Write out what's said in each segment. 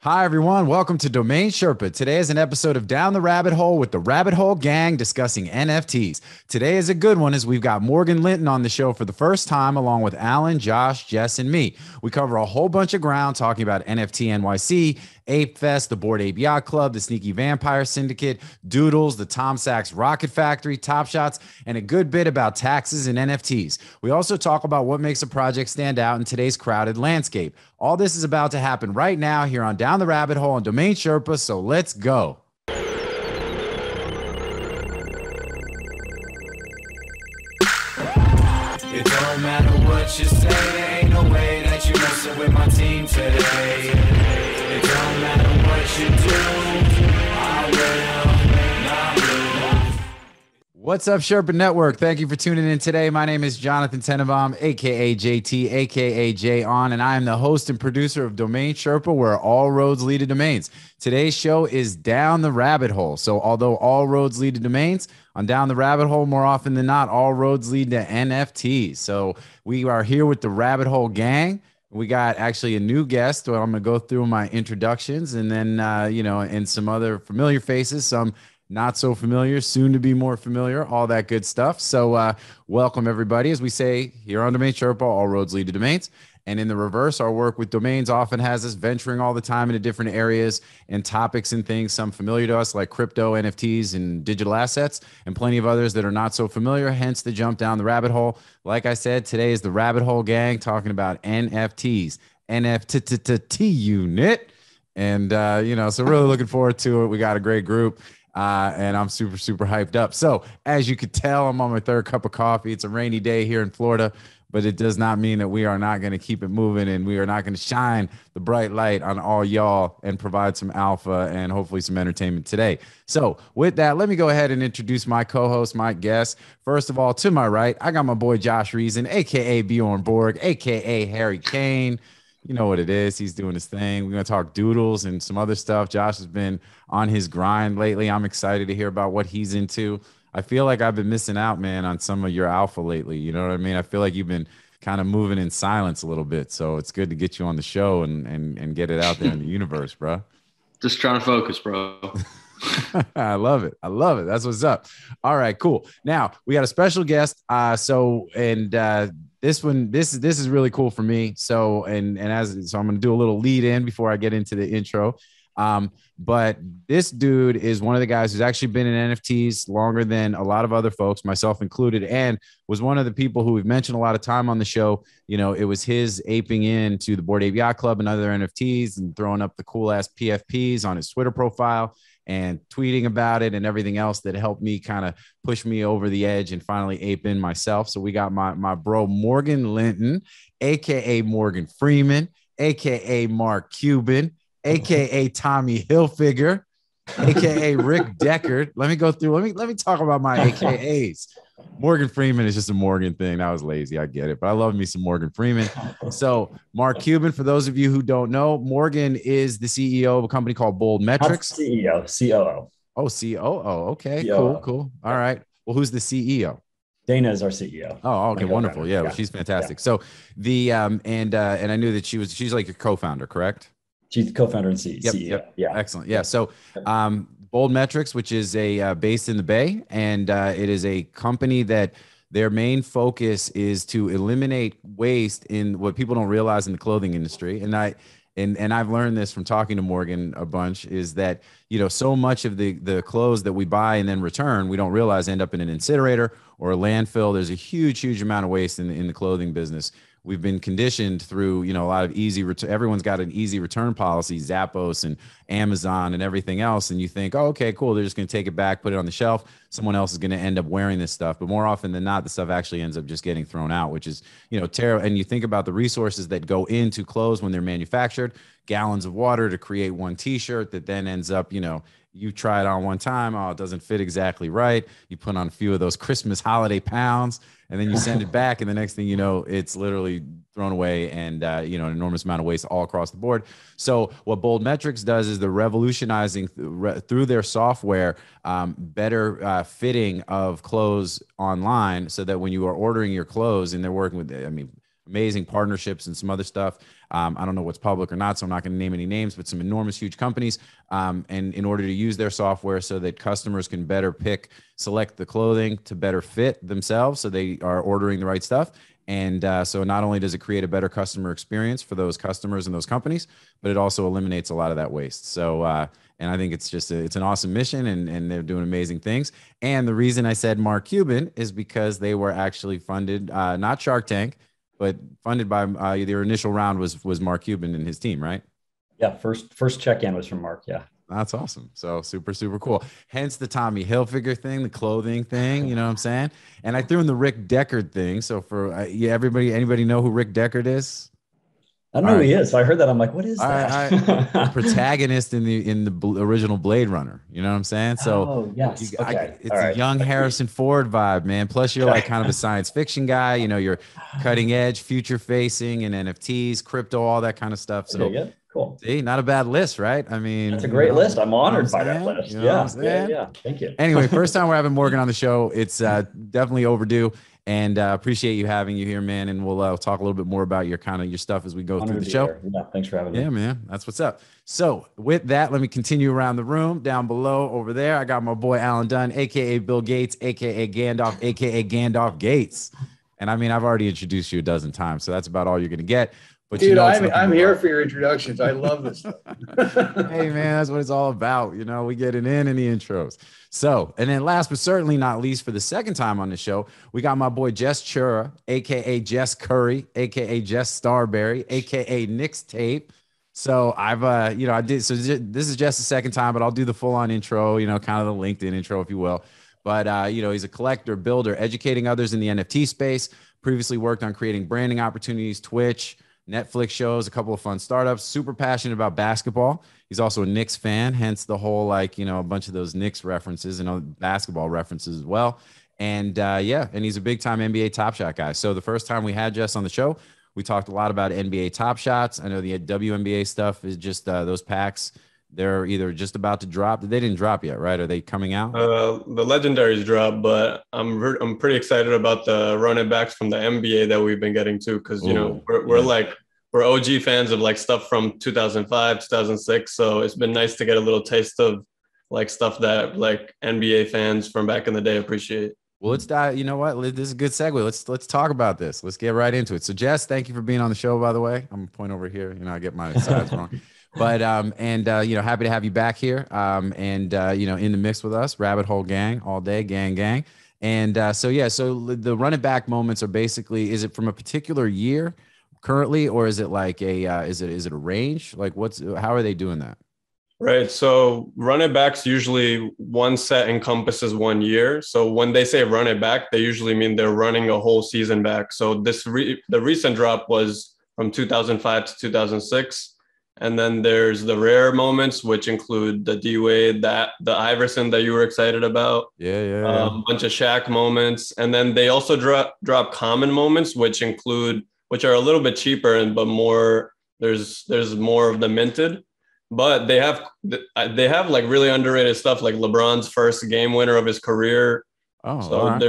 Hi, everyone. Welcome to Domain Sherpa. Today is an episode of Down the Rabbit Hole with the Rabbit Hole Gang discussing NFTs. Today is a good one as we've got Morgan Linton on the show for the first time, along with Alan, Josh, Jess, and me. We cover a whole bunch of ground talking about NFT.NYC, ApeFest, the Bored Ape Yacht Club, the Sneaky Vampire Syndicate, Doodles, the Tom Sachs Rocket Factory, TopShots, and a good bit about taxes and NFTs. We also talk about what makes a project stand out in today's crowded landscape. All this is about to happen right now here on Down the Rabbit Hole on Domain Sherpa, so let's go. It don't matter what you say, ain't no way that you messing with my team today. It don't matter what you do, I will not lose. What's up, Sherpa Network? Thank you for tuning in today. My name is Jonathan Tenenbaum, aka JT, aka Jay On, and I am the host and producer of Domain Sherpa, where all roads lead to domains. Today's show is Down the Rabbit Hole. So although all roads lead to domains, on Down the Rabbit Hole, more often than not, all roads lead to NFTs. So we are here with the Rabbit Hole Gang. We got actually a new guest. Well, I'm going to go through my introductions and then, and some other familiar faces, some not so familiar, soon to be more familiar, all that good stuff. So welcome, everybody. As we say here on Domain Sherpa, all roads lead to domains. And in the reverse, our work with domains often has us venturing all the time into different areas and topics and things, some familiar to us like crypto, NFTs, and digital assets, and plenty of others that are not so familiar, hence the jump down the rabbit hole. Like I said, today is the Rabbit Hole Gang talking about NFTs, NFT unit. And, so really looking forward to it. We got a great group. And I'm super, super hyped up. So as you could tell, I'm on my third cup of coffee. It's a rainy day here in Florida, but it does not mean that we are not going to keep it moving and we are not going to shine the bright light on all y'all and provide some alpha and hopefully some entertainment today. So with that, let me go ahead and introduce my co-host, my guest. First of all, to my right, I got my boy Josh Reason, aka Bjorn Borg, aka Harry Kane. You know what it is. He's doing his thing. We're going to talk Doodles and some other stuff. Josh has been on his grind lately. I'm excited to hear about what he's into. I feel like I've been missing out, man, on some of your alpha lately. You know what I mean? I feel like you've been kind of moving in silence a little bit. So it's good to get you on the show and get it out there in the universe, bro. Just trying to focus, bro. I love it. I love it. That's what's up. All right, cool. Now we got a special guest. This is really cool for me. So I'm going to do a little lead in before I get into the intro. But this dude is one of the guys who's actually been in NFTs longer than a lot of other folks, myself included, and was one of the people who we've mentioned a lot of time on the show. You know, it was his aping into the Bored Ape Yacht Club and other NFTs and throwing up the cool ass PFPs on his Twitter profile and tweeting about it and everything else that helped me kind of push me over the edge and finally ape in myself. So we got my bro, Morgan Linton, AKA Morgan Freeman, AKA Mark Cuban, AKA Tommy Hilfiger, AKA Rick Deckard. Let me go through. Let me talk about my AKAs. Morgan Freeman is just a Morgan thing. That was lazy. I get it. But I love me some Morgan Freeman. So Mark Cuban, for those of you who don't know, Morgan is the CEO of a company called Bold Metrics. CEO, COO. Oh, COO. Okay, COO. Cool. All right. Well, who's the CEO? Dana is our CEO. Oh, okay. Wonderful. Yeah. Well, she's fantastic. Yeah. So and I knew that she's like your co-founder, correct? She's the co-founder and CEO. Yep. Yeah. Excellent. Yeah. So, Bold Metrics, which is based in the Bay, and it is a company that their main focus is to eliminate waste in what people don't realize in the clothing industry. And I've learned this from talking to Morgan a bunch, is that, you know, so much of the clothes that we buy and then return, we don't realize end up in an incinerator or a landfill. There's a huge amount of waste in the clothing business. We've been conditioned through, you know, a lot of easy return. Everyone's got an easy return policy, Zappos and Amazon and everything else. And you think, oh, okay, cool. They're just going to take it back, put it on the shelf. Someone else is going to end up wearing this stuff. But more often than not, the stuff actually ends up just getting thrown out, which is, you know, terrible. And you think about the resources that go into clothes when they're manufactured, gallons of water to create one T-shirt that then ends up, you know, you try it on one time. Oh, it doesn't fit exactly right. You put on a few of those Christmas holiday pounds and then you send it back. And the next thing you know, it's literally thrown away and, an enormous amount of waste all across the board. So what Bold Metrics does is they're revolutionizing through their software, better fitting of clothes online so that when you are ordering your clothes, and they're working with, amazing partnerships and some other stuff. I don't know what's public or not, so I'm not going to name any names, but some enormous, huge companies. And in order to use their software so that customers can better select the clothing to better fit themselves, so they are ordering the right stuff. And so not only does it create a better customer experience for those customers and those companies, but it also eliminates a lot of that waste. So, and I think it's just, it's an awesome mission, and they're doing amazing things. And the reason I said Mark Cuban is because they were actually funded, not Shark Tank, but funded by their initial round was Mark Cuban and his team, right? Yeah. First check-in was from Mark. Yeah. That's awesome. So super, super cool. Hence the Tommy Hilfiger thing, the clothing thing, you know what I'm saying? And I threw in the Rick Deckard thing. So for anybody know who Rick Deckard is? I don't know who he is. So I heard that. I'm like, what is that? Protagonist in the original Blade Runner. You know what I'm saying? So yes. It's a young Harrison Ford vibe, man. Plus you're like kind of a science fiction guy. You know, you're cutting edge, future facing, and NFTs, crypto, all that kind of stuff. So cool. See, not a bad list, right? I mean, that's a great list. I'm honored by that list. You know yeah. Thank you. Anyway, first time we're having Morgan on the show. It's definitely overdue, and appreciate you having you here, man. And we'll talk a little bit more about your stuff as we go through the show. Yeah, thanks for having me. Yeah, man, that's what's up. So with that, let me continue around the room. Down below over there, I got my boy Alan Dunn, aka Bill Gates, aka Gandalf, aka Gandalf Gates. And I mean, I've already introduced you a dozen times, so that's about all you're gonna get. But dude, I'm here for your introductions. I love this stuff. Hey, man, that's what it's all about. You know, we get it in the intros. So, and then last but certainly not least, for the second time on the show, we got my boy Jess Chhura, aka Jess Curry, aka Jess Starberry, aka Nick's Tape. So I did. So this is just the second time, but I'll do the full-on intro. You know, kind of the LinkedIn intro, if you will. But he's a collector, builder, educating others in the NFT space. Previously worked on creating branding opportunities, Twitch, Netflix shows, a couple of fun startups, super passionate about basketball. He's also a Knicks fan, hence the whole, a bunch of those Knicks references and basketball references as well. And and he's a big time NBA Top Shot guy. So the first time we had Jess on the show, we talked a lot about NBA Top Shots. I know the WNBA stuff is just those packs. They're either just about to drop. They didn't drop yet, right? Are they coming out? The legendaries dropped, but I'm pretty excited about the running backs from the NBA that we've been getting too, because we're OG fans of like stuff from 2005, 2006. So it's been nice to get a little taste of like stuff that like NBA fans from back in the day appreciate. Well, let's dive. You know what? This is a good segue. Let's talk about this. Let's get right into it. So, Jess, thank you for being on the show. By the way, I'm gonna point over here. You know, I get my sides wrong. But happy to have you back here. In the mix with us, Rabbit Hole Gang all day, gang. And so the run it back moments are basically, is it from a particular year currently, or is it like is it a range? Like how are they doing that? Right. So run it backs, usually one set encompasses 1 year. So when they say run it back, they usually mean they're running a whole season back. So the recent drop was from 2005 to 2006. And then there's the rare moments, which include the D-Wade, the Iverson that you were excited about. Yeah. A bunch of Shaq moments. And then they also drop common moments, which are a little bit cheaper, but more, there's more of the minted. But they have like really underrated stuff, like LeBron's first game winner of his career. Oh, so right.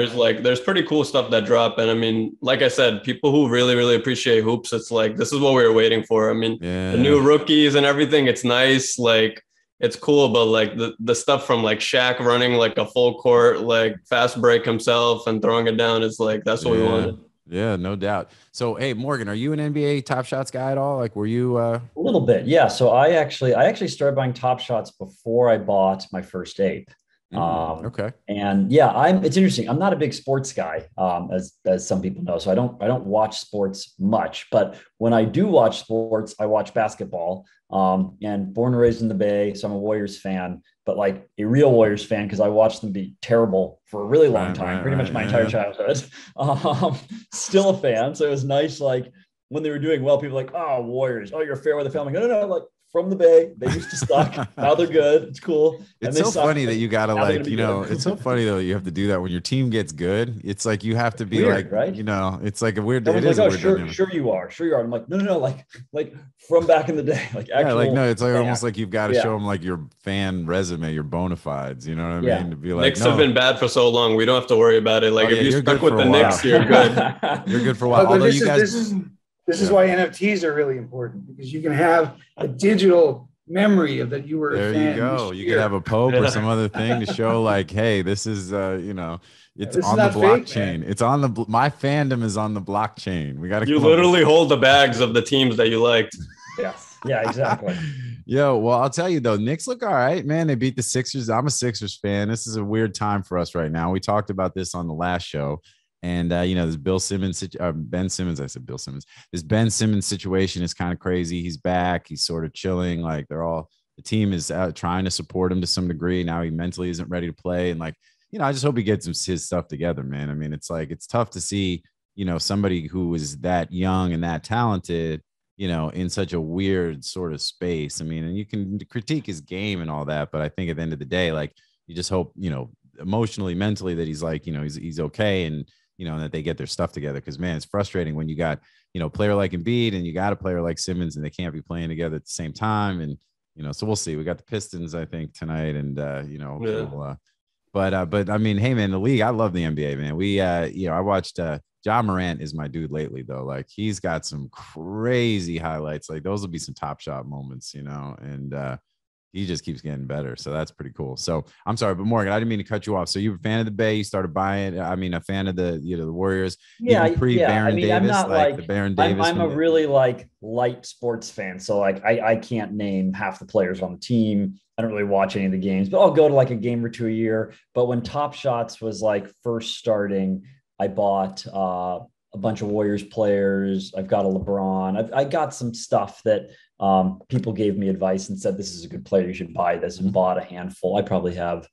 there's pretty cool stuff that drop. And I mean, like I said, people who really, really appreciate hoops, it's like, this is what we were waiting for. I mean, the new rookies and everything, it's nice. Like, it's cool. But like the stuff from like Shaq running like a full court, like fast break himself and throwing it down, it's like, that's what we wanted. Yeah, no doubt. So, hey, Morgan, are you an NBA Top Shots guy at all? Like, were you? A little bit, yeah. So I actually started buying Top Shots before I bought my first Ape. Okay. And it's interesting. I'm not a big sports guy, as some people know. So I don't watch sports much, but when I do watch sports, I watch basketball. And born and raised in the Bay, so I'm a Warriors fan, but like a real Warriors fan because I watched them be terrible for a really long time, pretty much my entire childhood. Still a fan, so it was nice. Like when they were doing well, people were like, "Oh, Warriors! Oh, you're fair weather fan." I'm like, no. Like from the Bay. They used to suck. Now they're good. It's cool. It's so funny that you gotta it's so funny though you have to do that when your team gets good. It's like you have to be weird, like, right? It's like a weird. It is like, sure you are. I'm like, no, like from back in the day, like actual. It's like almost like you've got to show them like your fan resume, your bona fides. You know what I mean? To be like, Knicks have been bad for so long. We don't have to worry about it. Like if you stuck with the Knicks, you're good. You're good for a while. Although this is why NFTs are really important, because you can have a digital memory of that you were a fan. There you go. You could have a Pope or some other thing to show like, hey, this is it's on the blockchain. It's on my fandom is on the blockchain. We got to. You literally hold the bags of the teams that you liked. Yeah, exactly. Yo, well, I'll tell you though, Knicks look all right, man. They beat the Sixers. I'm a Sixers fan. This is a weird time for us right now. We talked about this on the last show. And, this Ben Simmons, I said Bill Simmons, this Ben Simmons situation is kind of crazy. He's back. He's sort of chilling. Like the team is trying to support him to some degree. Now he mentally isn't ready to play. And I just hope he gets his stuff together, man. I mean, it's like, it's tough to see, somebody who is that young and that talented, in such a weird sort of space. I mean, and you can critique his game and all that, but I think at the end of the day, like you just hope, emotionally, mentally that he's like, he's okay. And, and that they get their stuff together. Cause man, it's frustrating when you got, a player like Embiid and you got a player like Simmons and they can't be playing together at the same time. And, so we'll see. We got the Pistons, I think tonight. And, but I mean, hey man, the league, I love the NBA, man. I watched, Ja Morant is my dude lately though. Like he's got some crazy highlights. Like those will be some top shot moments, and, he just keeps getting better. So that's pretty cool. So I'm sorry, but Morgan, I didn't mean to cut you off. So you were a fan of the Bay, you started buying, a fan of the, the Warriors. Yeah. Pre-Baron Davis, I'm not like the Baron Davis. I'm a really light sports fan. So I can't name half the players on the team. I don't really watch any of the games, but I'll go to like a game or two a year. But when TopShots was like first starting, I bought a bunch of Warriors players. I've got a LeBron. I got some stuff that people gave me advice and said, this is a good player, you should buy this, and bought a handful. I probably have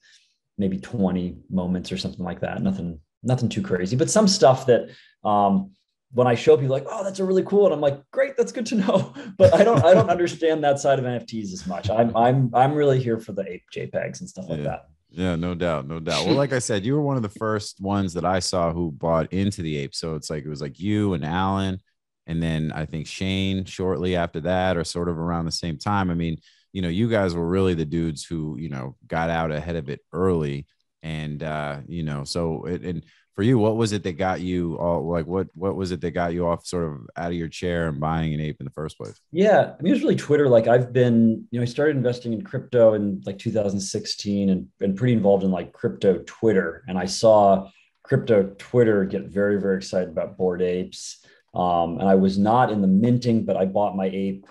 maybe 20 moments or something like that. Nothing too crazy, but some stuff that when I show people like, oh, that's a really cool. And I'm like, great, that's good to know. But I don't understand that side of NFTs as much. I'm really here for the ape JPEGs and stuff like that. Yeah, no doubt. Well, like I said, you were one of the first ones that I saw who bought into the ape. So it was like you and Alan, and then I think Shane shortly after that, or sort of around the same time. I mean, you guys were really the dudes who, got out ahead of it early. And, and for you, what was it that got you all, like, what was it that got you off sort of out of your chair and buying an ape in the first place? Yeah. I mean, it was really Twitter. Like I've been, I started investing in crypto in like 2016 and been pretty involved in like crypto Twitter. And I saw crypto Twitter get very, very excited about Bored Apes. And I was not in the minting, but I bought my ape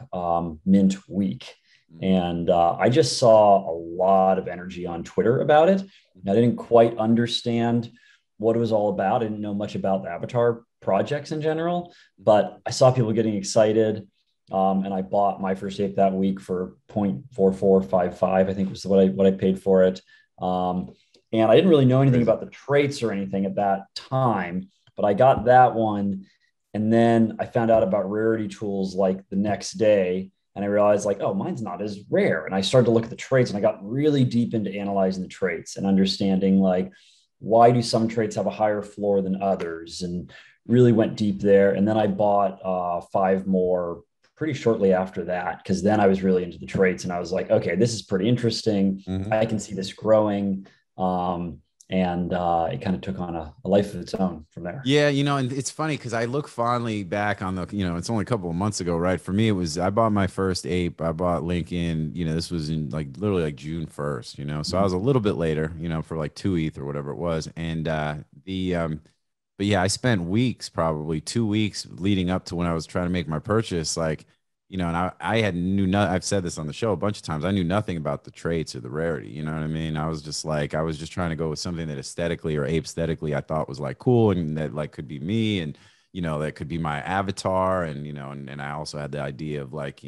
mint week. And I just saw a lot of energy on Twitter about it. I didn't quite understand what it was all about. I didn't know much about the avatar projects in general, but I saw people getting excited. And I bought my first ape that week for 0.4455, I think was what I paid for it. And I didn't really know anything about the traits or anything at that time, but I got that one. And then I found out about rarity tools like the next day. And I realized like, oh, mine's not as rare. And I started to look at the traits, and I got really deep into analyzing the traits and understanding like, why do some traits have a higher floor than others, and really went deep there. And then I bought 5 more pretty shortly after that, because then I was really into the traits and I was like, okay, this is pretty interesting. I can see this growing. And it kind of took on a life of its own from there. Yeah, and it's funny because I look fondly back on the, it's only a couple of months ago, right? For me, it was, I bought my first ape. I bought Lincoln, this was in like literally like June 1st, so I was a little bit later, for like 2 ETH or whatever it was. And but yeah, I spent weeks, probably 2 weeks leading up to when I was trying to make my purchase, like, and I've said this on the show a bunch of times. I knew nothing about the traits or the rarity. You know what I mean? I was just trying to go with something that aesthetically or aesthetically I thought was like cool, and that like could be me, and, that could be my avatar. And, and I also had the idea of like,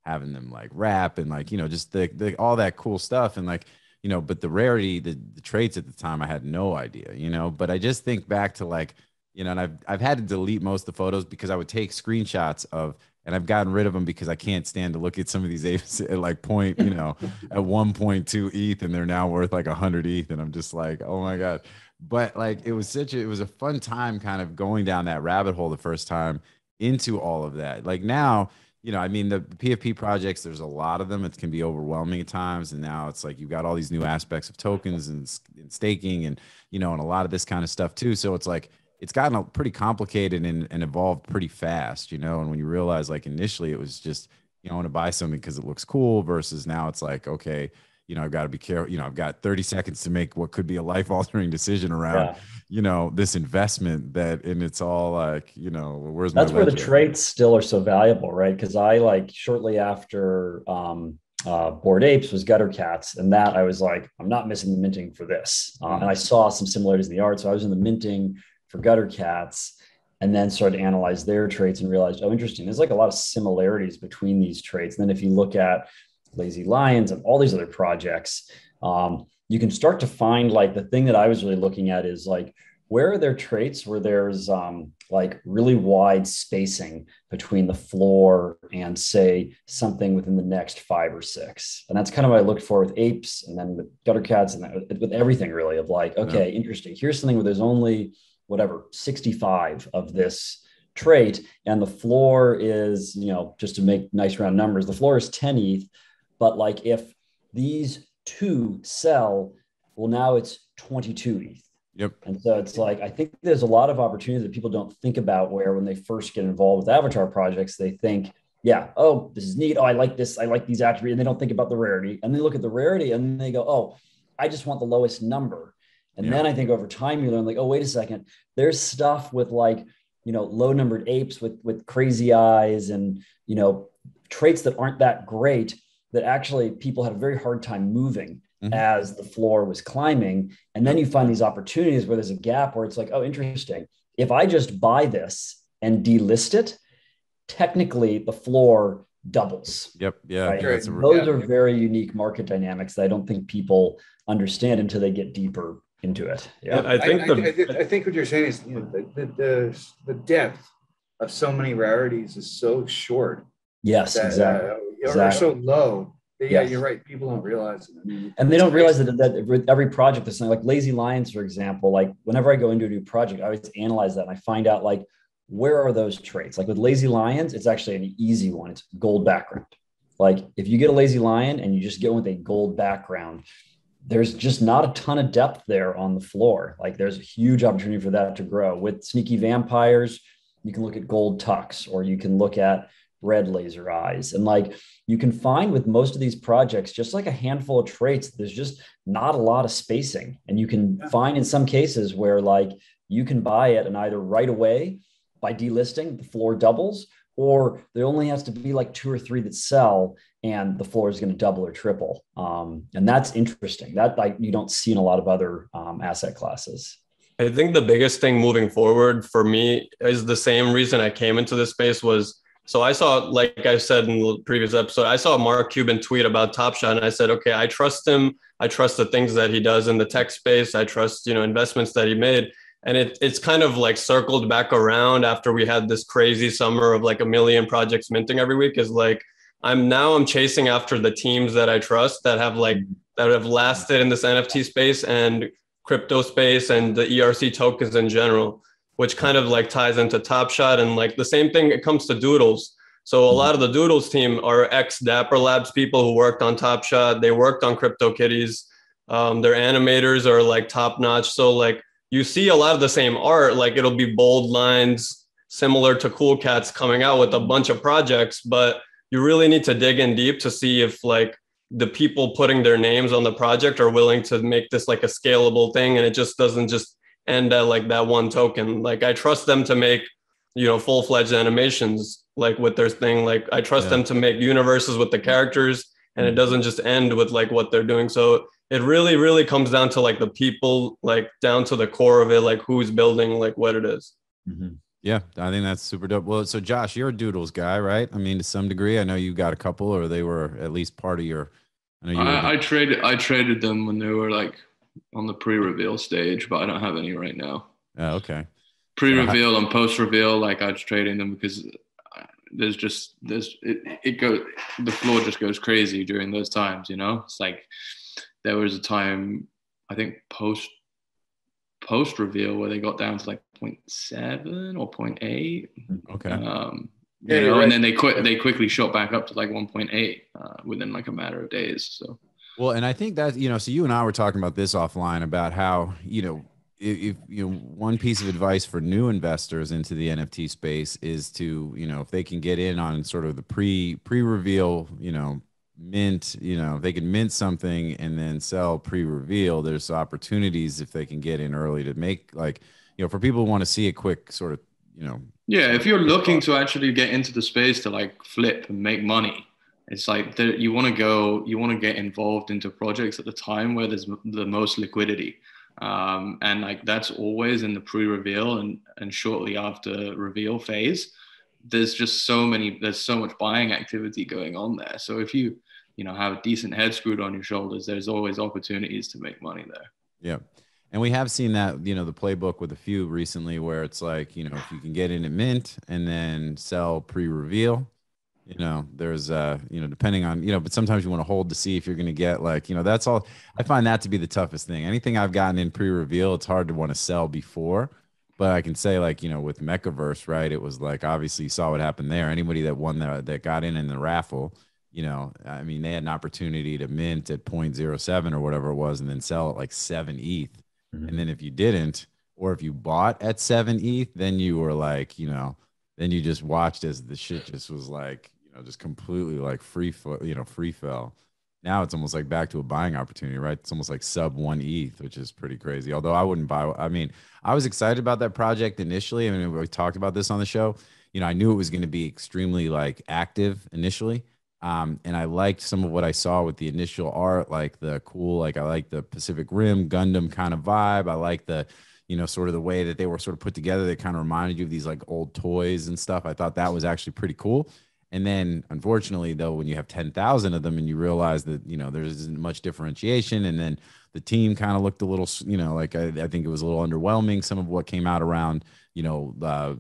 having them like rap and like, just the all that cool stuff. And like, but the rarity, the traits at the time, I had no idea, but I just think back to like, and I've had to delete most of the photos because I would take screenshots of And I've gotten rid of them because I can't stand to look at some of these apes at like point, you know, at 1.2 ETH, and they're now worth like 100 ETH. And I'm just like, oh my God. But like, it was a fun time kind of going down that rabbit hole the first time into all of that. Like now, you know, I mean, the PFP projects, there's a lot of them. It can be overwhelming at times. And now it's like, you've got all these new aspects of tokens and staking and, you know, and a lot of this kind of stuff too. So it's like, it's gotten pretty complicated and evolved pretty fast, you know. And when you realize, like, initially it was just, you know, I want to buy something because it looks cool, versus now it's like, okay, you know, I've got to be careful. You know, I've got 30 seconds to make what could be a life altering decision around, you know, this investment and it's all like, you know, that's where the traits still are so valuable, right? Because I, like, shortly after Bored Apes was Gutter Cats, and that I was like, I'm not missing the minting for this. And I saw some similarities in the art. So I was in the minting for Gutter Cats, and then started to analyze their traits and realized, oh, interesting. There's like a lot of similarities between these traits. And then if you look at Lazy Lions and all these other projects, you can start to find, like, the thing that I was really looking at is, like, where are there traits where there's like really wide spacing between the floor and, say, something within the next 5 or 6. And that's kind of what I looked for with apes, and then with Gutter Cats, and with everything really, of like, okay, interesting. Here's something where there's only whatever 65 of this trait, and the floor is, you know, just to make nice round numbers, the floor is 10 ETH, but like if these 2 sell, well, now it's 22 ETH. Yep. And so it's like, I think there's a lot of opportunities that people don't think about, where when they first get involved with avatar projects, they think, yeah, oh, this is neat. Oh, I like this. I like these attributes. And they don't think about the rarity. And they look at the rarity and they go, oh, I just want the lowest number. And then I think over time you learn, like, oh, wait a second, there's stuff with, like, you know, low numbered apes with crazy eyes and, you know, traits that aren't that great, that actually people had a very hard time moving as the floor was climbing. And then you find these opportunities where there's a gap where it's like, oh, interesting. If I just buy this and delist it, technically the floor doubles. Yep. Yeah. Right? Those are very unique market dynamics that I don't think people understand until they get deeper into it. Yeah, I think what you're saying is, you know, the depth of so many rarities is so short. Yes, exactly. Or so low. Yeah, you're right. People don't realize it. I mean, and they don't realize that with every project, there's something like Lazy Lions, for example. Like, whenever I go into a new project, I always analyze that and I find out, like, where are those traits? Like with Lazy Lions, it's actually an easy one. It's gold background. Like, if you get a Lazy Lion and you just get with a gold background, there's just not a ton of depth there on the floor. Like, there's a huge opportunity for that to grow. With Sneaky Vampires, you can look at gold tux, or you can look at red laser eyes. And, like, you can find with most of these projects, just like a handful of traits, there's just not a lot of spacing. And you can find in some cases where, like, you can buy it and either right away by delisting, the floor doubles, or there only has to be like 2 or 3 that sell and the floor is going to double or triple. And that's interesting. That, like, you don't see in a lot of other asset classes. I think the biggest thing moving forward for me is the same reason I came into this space was, so I saw, like I said in the previous episode, I saw Mark Cuban tweet about TopShot, and I said, okay, I trust him. I trust the things that he does in the tech space. I trust, you know, investments that he made. And it's kind of like circled back around after we had this crazy summer of like 1 million projects minting every week, is like, I'm chasing after the teams that I trust that have lasted in this NFT space and crypto space and the ERC tokens in general, which kind of like ties into TopShot. And like the same thing, it comes to Doodles. So a lot of the Doodles team are ex-Dapper Labs people who worked on TopShot. They worked on CryptoKitties. Their animators are like top notch. So like you see a lot of the same art, like it'll be bold lines, similar to Cool Cats coming out with a bunch of projects, but you really need to dig in deep to see if like the people putting their names on the project are willing to make this like a scalable thing. And it just doesn't just end at like that one token. Like I trust them to make, you know, full-fledged animations, like with their thing. Like I trust them to make universes with the characters, and it doesn't just end with like what they're doing. So it really, really comes down to like the people, like down to the core of it, like who's building, like what it is. Mm-hmm. Yeah, I think that's super dope. Well, so Josh, you're a Doodles guy, right? I mean, to some degree, I know you got a couple, or they were at least part of your. I traded them when they were like on the pre-reveal stage, but I don't have any right now. Oh, okay. Pre-reveal and post-reveal, like I was trading them because it goes, the floor just goes crazy during those times, you know. It's like there was a time, I think post reveal, where they got down to like 0.7 or 0.8. Okay. You know, right. And then they quickly shot back up to like 1.8 within like a matter of days. So, well, and I think that, you know, so you and I were talking about this offline about how, you know, if you know, one piece of advice for new investors into the NFT space is to, you know, if they can get in on sort of the pre-reveal, you know, mint, you know, if they can mint something and then sell pre-reveal, there's opportunities if they can get in early to make, like, you know, for people who want to see a quick sort of, you know. Yeah, if you're looking to actually get into the space to like flip and make money, it's like you want to get involved into projects at the time where there's the most liquidity. And like that's always in the pre-reveal and shortly after reveal phase. There's so much buying activity going on there. So if you know, have a decent head screwed on your shoulders, there's always opportunities to make money there. Yeah. And we have seen that, you know, the playbook with a few recently where it's like, you know, if you can get in at mint and then sell pre-reveal, you know, there's you know, depending on, you know, but sometimes you want to hold to see if you're going to get like, you know, that's all. I find that to be the toughest thing. Anything I've gotten in pre-reveal, it's hard to want to sell before. But I can say, like, you know, with Metaverse, right, it was like, obviously you saw what happened there. Anybody that won that got in the raffle, you know, I mean, they had an opportunity to mint at 0.07 or whatever it was and then sell at like 7 ETH. Mm-hmm. And then if you didn't, or if you bought at 7 ETH, then you were like, you know, then you just watched as the shit just was like, you know, just completely like free fell. Now it's almost like back to a buying opportunity, right? It's almost like sub 1 ETH, which is pretty crazy. Although I wouldn't buy, I mean, I was excited about that project initially. I mean, we talked about this on the show. You know, I knew it was going to be extremely like active initially. And I liked some of what I saw with the initial art, like the cool, like I like the Pacific Rim Gundam kind of vibe. I like the, you know, sort of the way that they were sort of put together. They kind of reminded you of these like old toys and stuff. I thought that was actually pretty cool. And then unfortunately though, when you have 10,000 of them and you realize that, you know, there isn't much differentiation, and then the team kind of looked a little, you know, like I think it was a little underwhelming, some of what came out around, you know,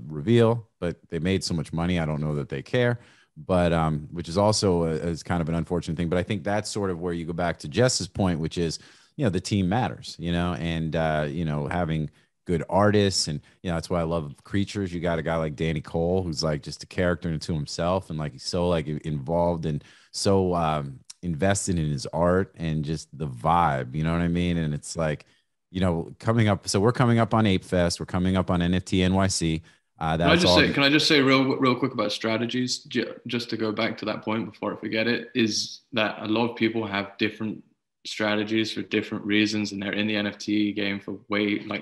reveal, but they made so much money. I don't know that they care. But which is also is kind of an unfortunate thing. But I think that's sort of where you go back to Jess's point, which is, you know, the team matters, you know, and, you know, having good artists. And, you know, that's why I love Creatures. You got a guy like Danny Cole, who's like just a character into himself. And like, he's so like involved and so invested in his art and just the vibe, you know what I mean? And it's like, you know, coming up. So we're coming up on ApeFest. We're coming up on NFT.NYC. Can I just say real quick about strategies, just to go back to that point before I forget it, is that a lot of people have different strategies for different reasons, and they're in the NFT game for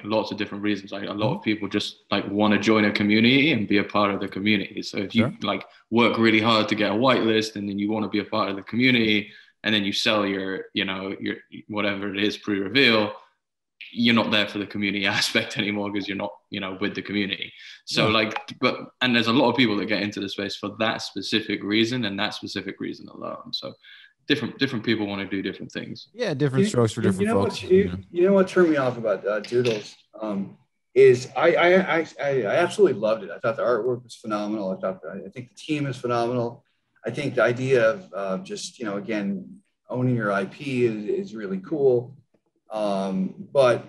lots of different reasons. Like a lot of people just like want to join a community and be a part of the community. So if you like work really hard to get a whitelist and then you want to be a part of the community and then you sell your, you know, your whatever it is pre-reveal, you're not there for the community aspect anymore because you're not, you know, with the community. So and there's a lot of people that get into the space for that specific reason and that specific reason alone. So different people want to do different things. Yeah, different strokes for different folks. You know what turned me off about Doodles is I absolutely loved it. I thought the artwork was phenomenal. I think the team is phenomenal. I think the idea of just, you know, again, owning your IP is really cool. But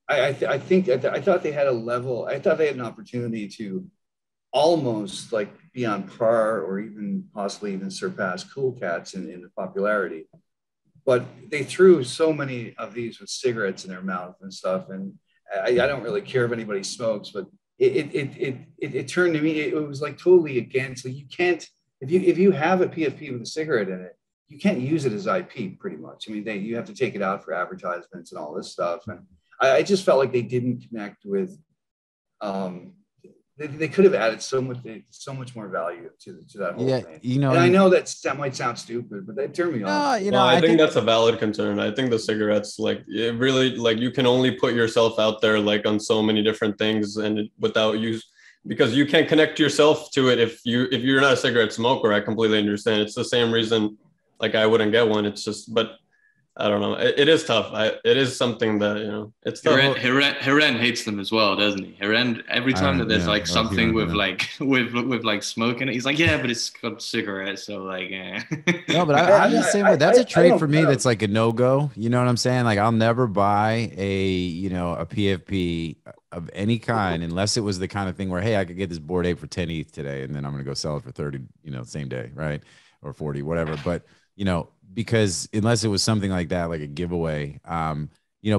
I thought they had a level. I thought they had an opportunity to almost like be on par or even possibly even surpass Cool Cats in the popularity. But they threw so many of these with cigarettes in their mouth and stuff. And I don't really care if anybody smokes, but it turned to me, it was like totally against. Like you can't, if you have a PFP with a cigarette in it, you can't use it as IP pretty much. I mean, you have to take it out for advertisements and all this stuff. And I just felt like they didn't connect with, they could have added so much more value to that whole thing. You know, and I know that might sound stupid, but that turned me off. You know, I think that's a valid concern. I think the cigarettes, like it really, like you can only put yourself out there like on so many different things and without use, because you can't connect yourself to it. If you're not a cigarette smoker, I completely understand. It's the same reason. Like I wouldn't get one. It's just, but I don't know. It is tough. It is something that, it's tough. Hiren hates them as well, doesn't he? Hiren, every time that there's like something with like with like smoke in it, he's like, yeah, but it's got cigarettes, so like, yeah. No, but I'm the same way. That's a trait for me that's like a no-go. You know what I'm saying? Like, I'll never buy a PFP of any kind unless it was the kind of thing where, hey, I could get this Bored Ape for 10 ETH today, and then I'm gonna go sell it for 30, same day, right? Or 40, whatever. But because unless it was something like that, like a giveaway,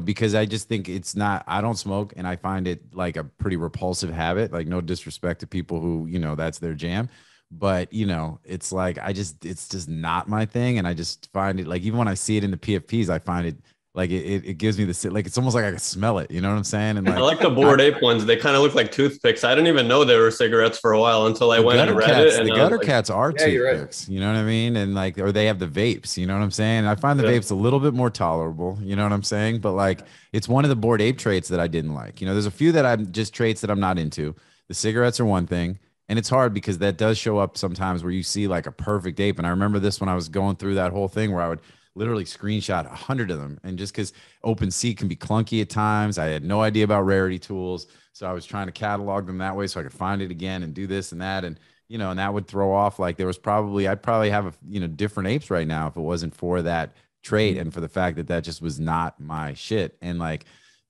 because I just think I don't smoke, and I find it like a pretty repulsive habit. Like, no disrespect to people who, that's their jam, but it's like, it's just not my thing. And I just find it like, even when I see it in the PFPs, I find it like it gives me like, it's almost like I can smell it. You know what I'm saying? And like, I like the Bored Ape ones. They kind of look like toothpicks. I didn't even know they were cigarettes for a while until I went and read it. And the gutter cats are toothpicks. Right. You know what I mean? And like, or they have the vapes. You know what I'm saying? And I find the vapes a little bit more tolerable. You know what I'm saying? But like, it's one of the Bored Ape traits that I didn't like. There's a few that I'm just traits that I'm not into. The cigarettes are one thing. And it's hard because that does show up sometimes where you see like a perfect ape. And I remember this when I was going through that whole thing where I would literally screenshot 100 of them. And just because OpenSea can be clunky at times, I had no idea about rarity tools. So I was trying to catalog them that way so I could find it again and do this and that. And, and that would throw off, like, I'd probably have, different apes right now if it wasn't for that trait and for the fact that just was not my shit. And like,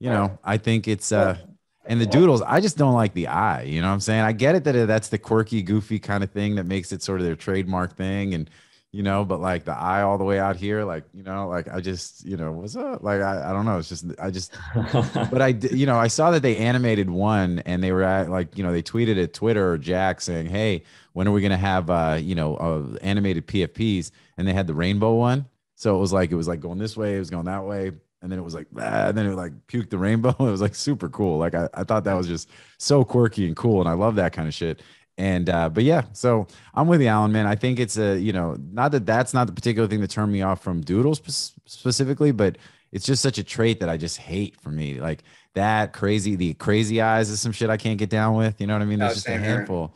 I think it's, and the Doodles, I just don't like the eye. You know what I'm saying? I get it that that's the quirky, goofy kind of thing that makes it sort of their trademark thing. And, but like the eye all the way out here, like, like I just, what's up? Like, I don't know. It's just, but I saw that they animated one and they were at like, they tweeted at Twitter or Jack saying, hey, when are we going to have, animated PFPs? And they had the rainbow one. So it was like going this way, it was going that way. And then it was like, and then it like puked the rainbow. It was like super cool. Like I thought that was just so quirky and cool. And I love that kind of shit. And, but yeah, so I'm with you, Alan, man. I think it's not that's not the particular thing that turned me off from Doodles specifically, but it's just such a trait that I just hate for me. Like the crazy eyes is some shit I can't get down with. You know what I mean? There's just a handful.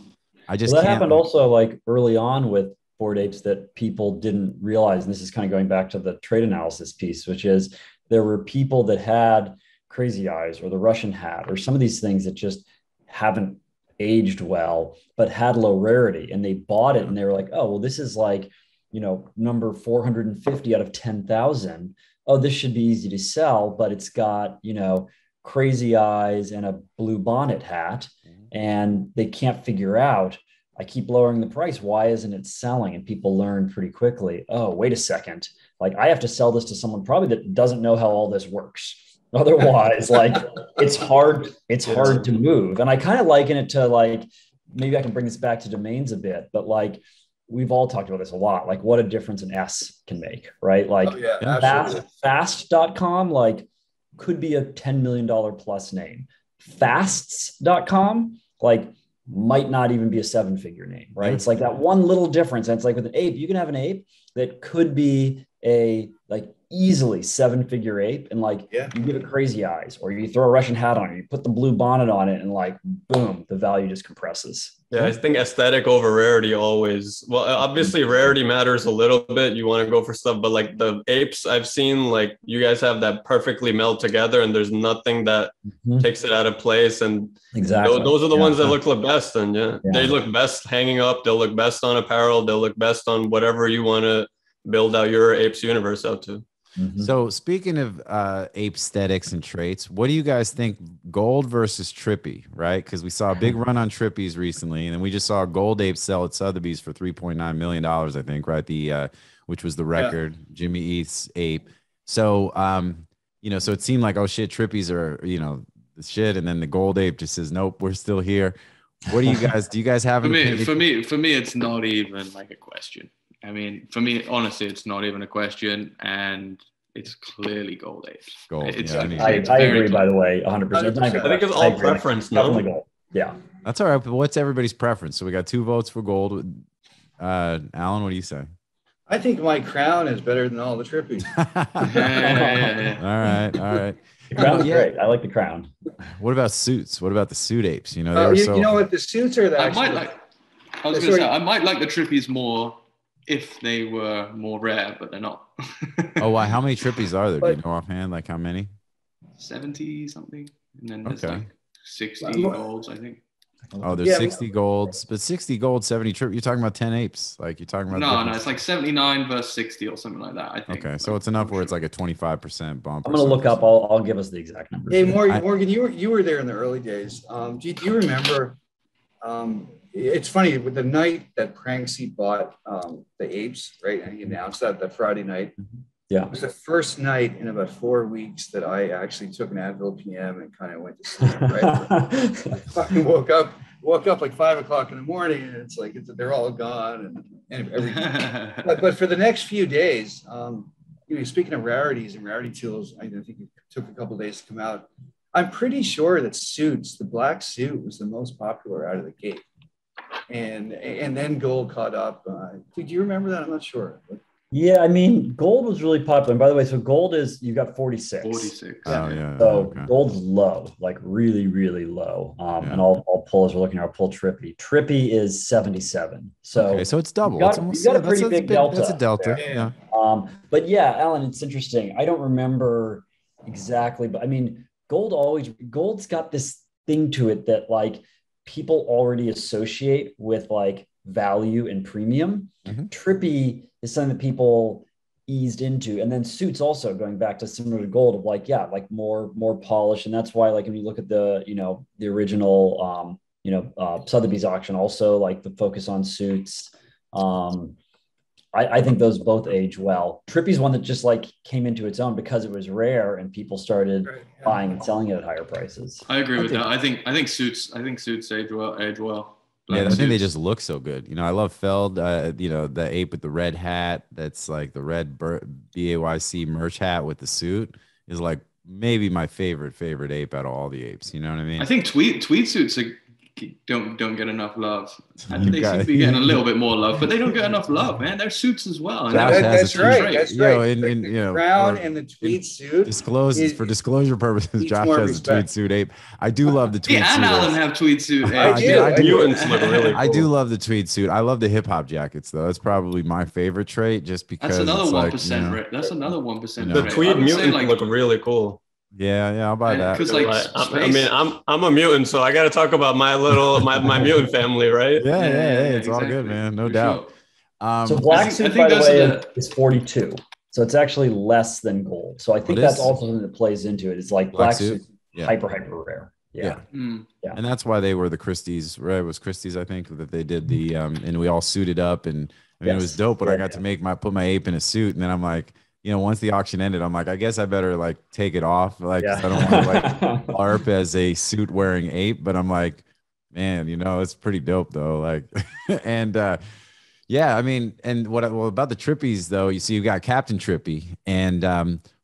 I just that happened also like early on with Bored Apes that people didn't realize. And this is kind of going back to the trait analysis piece, which is there were people that had crazy eyes or the Russian hat or some of these things that just haven't aged well, but had low rarity, and they bought it and they were like, oh, well, this is like, number 450 out of 10,000. Oh, this should be easy to sell, but it's got, crazy eyes and a blue bonnet hat. And they can't figure out, I keep lowering the price. Why isn't it selling? And people learn pretty quickly. Oh, wait a second. Like, I have to sell this to someone probably that doesn't know how all this works. Otherwise, like, it's hard to move. And I kind of liken it to, like, maybe I can bring this back to domains a bit, but like, we've all talked about this a lot, like what a difference an S can make, right? Like fast.com, like, could be a $10 million plus name. Fasts.com, like, might not even be a 7-figure name, right? Yeah. It's like that one little difference. And it's like with an ape, you can have an ape that could be a like easily 7-figure ape, and like you give it crazy eyes, or you throw a Russian hat on it, you put the blue bonnet on it, and like boom, the value just compresses. Yeah, I think aesthetic over rarity always. Well, obviously rarity matters a little bit. You want to go for stuff, but like the apes I've seen, like you guys have that perfectly meld together, and there's nothing that takes it out of place. And exactly, those are the ones that look the best. And they look best hanging up. They'll look best on apparel. They'll look best on whatever you want to build out your apes universe out to. So speaking of ape aesthetics and traits, what do you guys think gold versus Trippy, right? Because we saw a big run on Trippies recently, and then we just saw a gold ape sell at Sotheby's for $3.9 million, I think, right? The which was the record, Jimmy Eath's ape. So so it seemed like, oh shit, Trippies are, the shit, and then the gold ape just says, nope, we're still here. What do you guys have? For me, it's not even like a question. I mean, for me, honestly, it's not even a question, and it's clearly gold apes. Gold. I agree, by the way, 100%. I think it's all preference. Definitely gold. Yeah. That's all right. But what's everybody's preference? So we got 2 votes for gold. Alan, what do you say? I think my crown is better than all the Trippies. All right. The crown's great. I like the crown. What about suits? What about the suit apes? You know what? The suits are I might like the Trippies more if they were more rare, but they're not. Oh, why? How many Trippies are there? Do you But- know offhand? Like how many? 70 something, and then there's Okay. like 60 golds, I think. Oh, there's Yeah, 60 golds, but 60 gold, 70 trip. You're talking about 10 apes. Like you're talking about. No, different- no, it's like 79 versus 60 or something like that, I think. Okay, so it's enough where it's like a 25% bump. I'm going to look up. I'll give us the exact numbers. Hey, Morgan, you were there in the early days. Do you remember? It's funny with the night that Pranksy bought the apes, right? And he announced that Friday night. Yeah. It was the first night in about 4 weeks that I actually took an Advil PM and kind of went to sleep. Right? I fucking woke up like 5 o'clock in the morning, and it's like they're all gone and everything. but for the next few days, speaking of rarities and rarity tools, I think it took a couple of days to come out. I'm pretty sure that suits, the black suit, was the most popular out of the gate, and then gold caught up. Do you remember that? I'm not sure. Yeah, I mean, gold was really popular. And by the way, so gold is, you got 46. 46. Oh yeah. So Okay. gold's low, like really, really low. Yeah. And I'll pull, as we're looking, I'll pull Trippy. Trippy is 77. So, Okay, so it's double. you It's got, almost, you got a that's pretty big delta. That's a delta. Yeah. Yeah. But yeah, Alan, it's interesting. I don't remember exactly, but I mean, gold's got this thing to it that like people already associate with like value and premium. Mhm. Trippy is something that people eased into, and then suits also going back to similar to gold of like, yeah, like more polish. And that's why, like, when you look at the, the original, Sotheby's auction, also like the focus on suits. I think those both age well. Trippy's one that just like came into its own because it was rare and people started buying and selling it at higher prices. I agree with that. I think suits age well. Yeah, I Black think they suits. just look so good. I love Feld, the ape with the red hat. That's like the red BAYC merch hat with the suit is like maybe my favorite ape out of all the apes. You know what I mean? I think tweed suits don't get enough love. I think they seem to be getting a little bit more love, but they don't get enough love, man. They're suits as well. And Josh has That's a tweed. right. That's right. The crown for- and the tweed suit. For disclosure purposes, needs Josh more has respect. a tweed suit ape. I do love the tweed yeah, suit. and Alan have tweed suit. I do. Mutants look really cool. I do love the tweed suit. I love the hip hop jackets though. That's probably my favorite trait, just because That's another it's 1%. like, That's another 1%. The The tweed mutants look really cool. Yeah, I'll buy that. Because like, I mean, I'm a mutant, so I got to talk about my mutant family, right? Yeah, it's all exactly, good, man. No for doubt. sure. So black I suit, think by the those are way, the- is 42. So it's actually less than gold. So I think It that's is? also something that plays into it. It's like Black black suit? suit, Yeah. hyper rare. Yeah. Mm. And that's why they were the Christie's, right? It was Christie's, I think, that they did the and we all suited up, and I mean it was Yes. dope. But I Yeah, got to put my ape in a suit, and then I'm like, once the auction ended, I'm like, I guess I better like take it off, like 'cause I don't want to like LARP as a suit wearing ape. But I'm like, man, it's pretty dope though. Like, and yeah, I mean, and what about the Trippies though? You see, you got Captain Trippy, and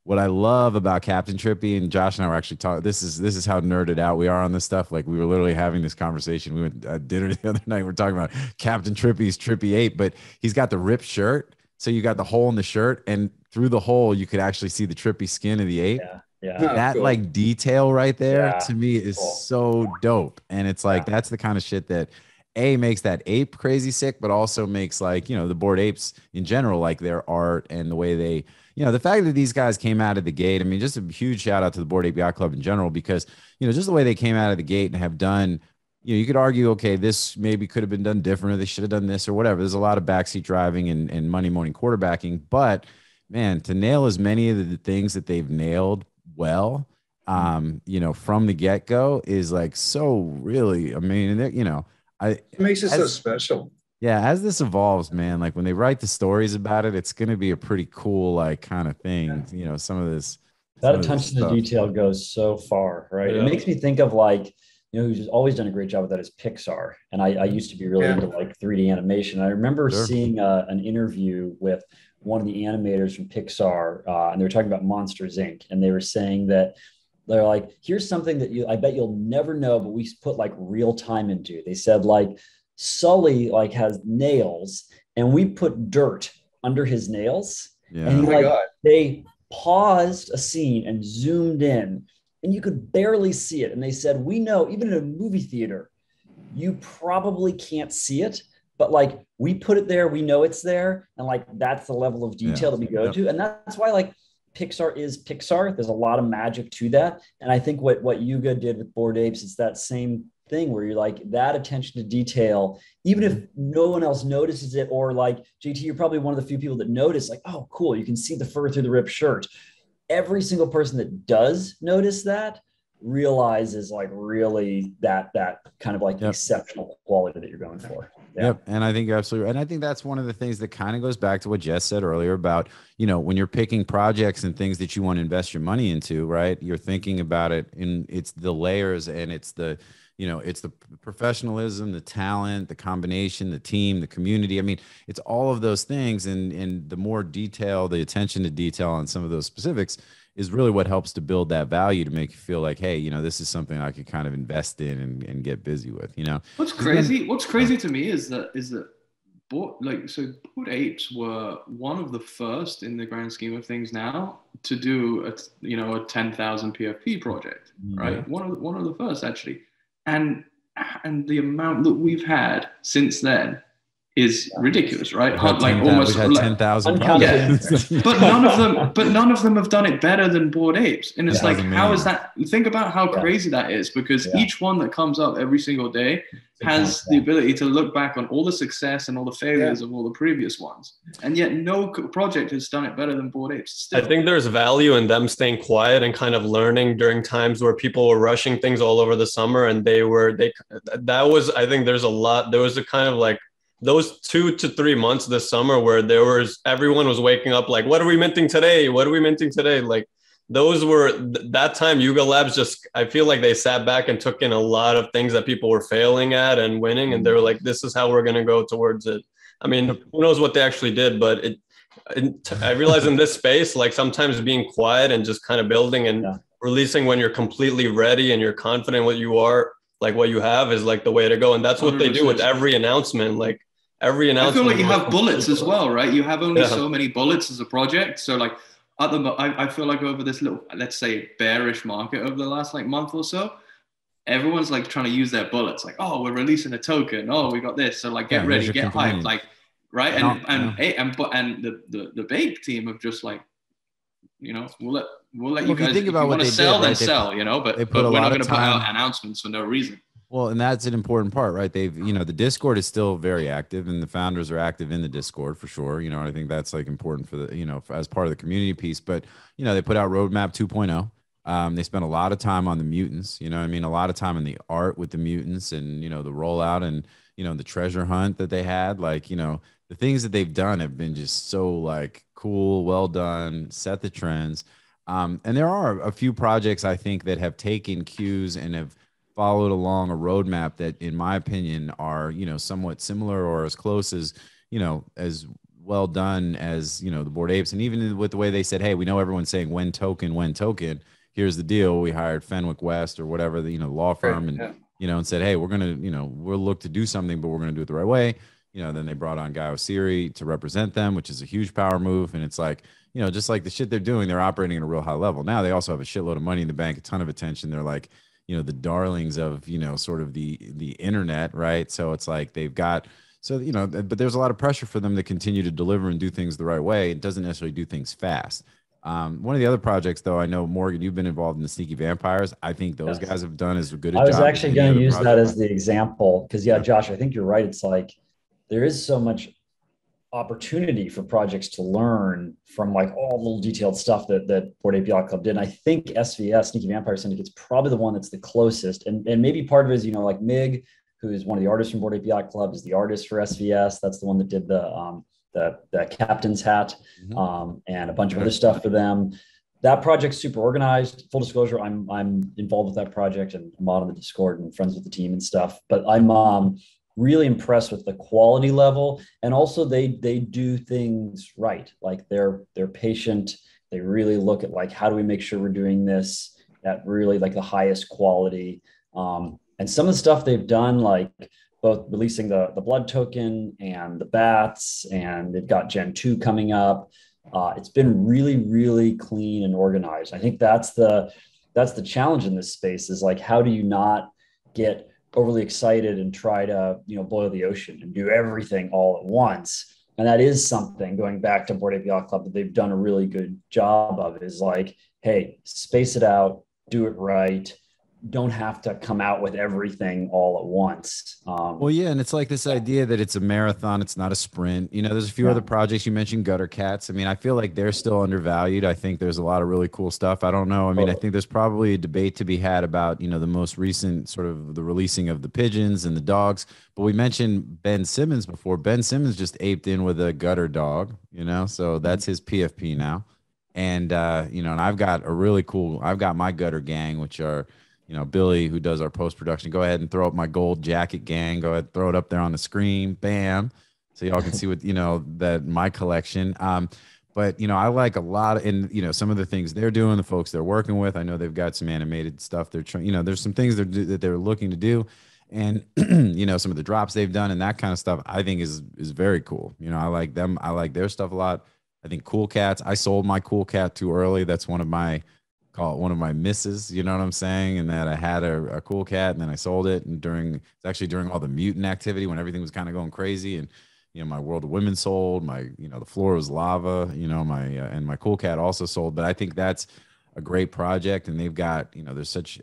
what I love about Captain Trippy, and Josh and I were actually talking. This is how nerded out we are on this stuff. Like we were literally having this conversation. We went at dinner the other night. We're talking about Captain Trippy's Trippy ape, but he's got the ripped shirt. So you got the hole in the shirt, and through the hole, you could actually see the Trippy skin of the ape. Yeah. Oh, That cool. like detail right there Yeah, to me is cool. so dope. And it's like, that's the kind of shit that makes that ape crazy sick, but also makes like, the Bored Apes in general, like their art and the way they, the fact that these guys came out of the gate. I mean, just a huge shout out to the Bored Ape Yacht Club in general, because, just the way they came out of the gate and have done, you could argue, okay, this maybe could have been done different, or they should have done this or whatever. There's a lot of backseat driving and Monday morning quarterbacking, but man, to nail as many of the things that they've nailed well, from the get-go is like so really, I mean, It makes it so special. yeah, as this evolves, man, like when they write the stories about it, it's going to be a pretty cool, like kind of thing, some of this. That some of this attention to stuff. detail goes so far, right? Yeah. It makes me think of like, who's always done a great job with that is Pixar. And I used to be really into like 3D animation. I remember Sure. seeing an interview with one of the animators from Pixar, and they were talking about Monsters, Inc. And they were saying that they're like, here's something that I bet you'll never know, but we put like real time into. They said like Sully like has nails and we put dirt under his nails. Yeah. And Oh my like, God. they paused a scene and zoomed in and you could barely see it. And they said, we know even in a movie theater, you probably can't see it, but like we put it there, we know it's there. And like, that's the level of detail that we go to. And that's why like Pixar is Pixar. There's a lot of magic to that. And I think what Yuga did with Bored Apes, it's that same thing where you're like that attention to detail, even if no one else notices it, or like JT, you're probably one of the few people that notice like, oh, cool, you can see the fur through the ripped shirt. Every single person that does notice that realizes like really that kind of like exceptional quality that you're going for. Yep. And I think you're absolutely right. And I think that's one of the things that kind of goes back to what Jess said earlier about, you know, when you're picking projects and things that you want to invest your money into, right? You're thinking about it in it's the layers, and it's the, you know, it's the professionalism, the talent, the combination, the team, the community. I mean, it's all of those things. And the more detail, the attention to detail on some of those specifics is really what helps to build that value, to make you feel like, hey, you know, this is something I could kind of invest in and get busy with, you know. What's crazy to me is that Bored Apes were one of the first in the grand scheme of things now to do a 10,000 PFP project, right? One of the first actually. And the amount that we've had since then is ridiculous, right? Like almost 10,000. But none of them have done it better than Bored Apes. And it's like, how is that? Think about how crazy that is, because each one that comes up every single day has the ability to look back on all the success and all the failures of all the previous ones. And yet no project has done it better than Bored Apes. Still. I think there's value in them staying quiet and kind of learning during times where people were rushing things all over the summer. And I think there was a kind of like, those 2 to 3 months this summer where everyone was waking up like, what are we minting today? What are we minting today? Like those were that time Yuga Labs I feel like they sat back and took in a lot of things that people were failing at and winning. And they were like, this is how we're going to go towards it. I mean, who knows what they actually did, but I realize in this space, like sometimes being quiet and just kind of building and releasing when you're completely ready and you're confident what you are, like what you have is like the way to go. And that's what 100%. They do with every announcement. Like, every announcement. I feel like you have bullets as well, right? You have only so many bullets as a project. So like I feel like over this little, let's say, bearish market over the last like month or so, everyone's like trying to use their bullets. Like, oh, we're releasing a token. Oh, we got this. So like, get ready, get hyped. Like, right? And the BAYC team of just like, you know, we'll let you guys. Think about what they sell, did, right? Sell, you know. But we're not going to put out announcements for no reason. Well, and that's an important part, right? The Discord is still very active, and the founders are active in the Discord for sure. You know, I think that's like important for the, as part of the community piece. But, they put out Roadmap 2.0. They spent a lot of time on the mutants, a lot of time in the art with the mutants and, the rollout and, the treasure hunt that they had. Like, the things that they've done have been just so like cool, well done, set the trends. And there are a few projects I think that have taken cues and have followed along a roadmap that, in my opinion, are, somewhat similar or as close as, as well done as, the Bored Apes. And even with the way they said, hey, we know everyone's saying when token, here's the deal. We hired Fenwick West or whatever, the, law firm and, and said, hey, we're going to, we'll look to do something, but we're going to do it the right way. Then they brought on Guy Osiri to represent them, which is a huge power move. And it's like, just like the shit they're doing, they're operating at a real high level. Now they also have a shitload of money in the bank, a ton of attention. They're like, the darlings of, sort of the internet, right? So it's like they've got, but there's a lot of pressure for them to continue to deliver and do things the right way. It doesn't necessarily do things fast. One of the other projects, though, I know, Morgan, you've been involved in the Sneaky Vampires. I think those guys have done as good a job. I was actually going to use that as the example because, Josh, I think you're right. It's like there is so much opportunity for projects to learn from like all the little detailed stuff that Bored Ape Yacht Club did. And I think SVS, Sneaky Vampire Syndicate, is probably the one that's the closest. And maybe part of it is, like Mig, who is one of the artists from Bored Ape Yacht Club, is the artist for SVS. That's the one that did the captain's hat and a bunch of other stuff for them. That project's super organized. Full disclosure, I'm involved with that project and I'm out on the Discord and friends with the team and stuff. But I'm really impressed with the quality level, and also they do things right. Like they're patient. They really look at like, how do we make sure we're doing this at really like the highest quality. And some of the stuff they've done, like both releasing the blood token and the bats, and they've got Gen 2 coming up. It's been really, really clean and organized. I think that's the challenge in this space is like, how do you not get overly excited and try to, boil the ocean and do everything all at once. And that is something, going back to Bored Ape Yacht Club, that they've done a really good job of, is like, hey, space it out, do it right. Don't have to come out with everything all at once. Well, yeah, and it's like this idea that it's a marathon, it's not a sprint. There's a few other projects you mentioned, Gutter Cats. I mean, I feel like they're still undervalued. I think there's a lot of really cool stuff. I don't know. I mean, I think there's probably a debate to be had about, the most recent sort of the releasing of the pigeons and the dogs. But we mentioned Ben Simmons before. Ben Simmons just aped in with a gutter dog, so that's his PFP now. And, and I've got my gutter gang, which are, Billy, who does our post-production. Go ahead and throw up my gold jacket gang. Go ahead, throw it up there on the screen. Bam. So y'all can see what, that my collection. But, I like a lot of, and, some of the things they're doing, the folks they're working with. I know they've got some animated stuff. They're trying, there's some things that they're looking to do. And, some of the drops they've done and that kind of stuff, I think is very cool. I like them. I like their stuff a lot. I think Cool Cats, I sold my Cool Cat too early. That's one of my misses, you know what I'm saying? And that I had a Cool Cat and then I sold it. And it's during all the mutant activity when everything was kind of going crazy. And, my World of Women sold, the floor was lava, and my Cool Cat also sold. But I think that's a great project. And they've got,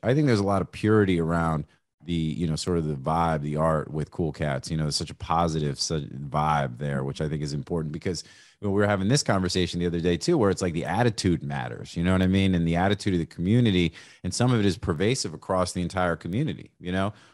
I think there's a lot of purity around the, sort of the vibe, the art with Cool Cats. There's such a positive vibe there, which I think is important because we were having this conversation the other day too, where it's like the attitude matters, you know what I mean? And the attitude of the community, and some of it is pervasive across the entire community,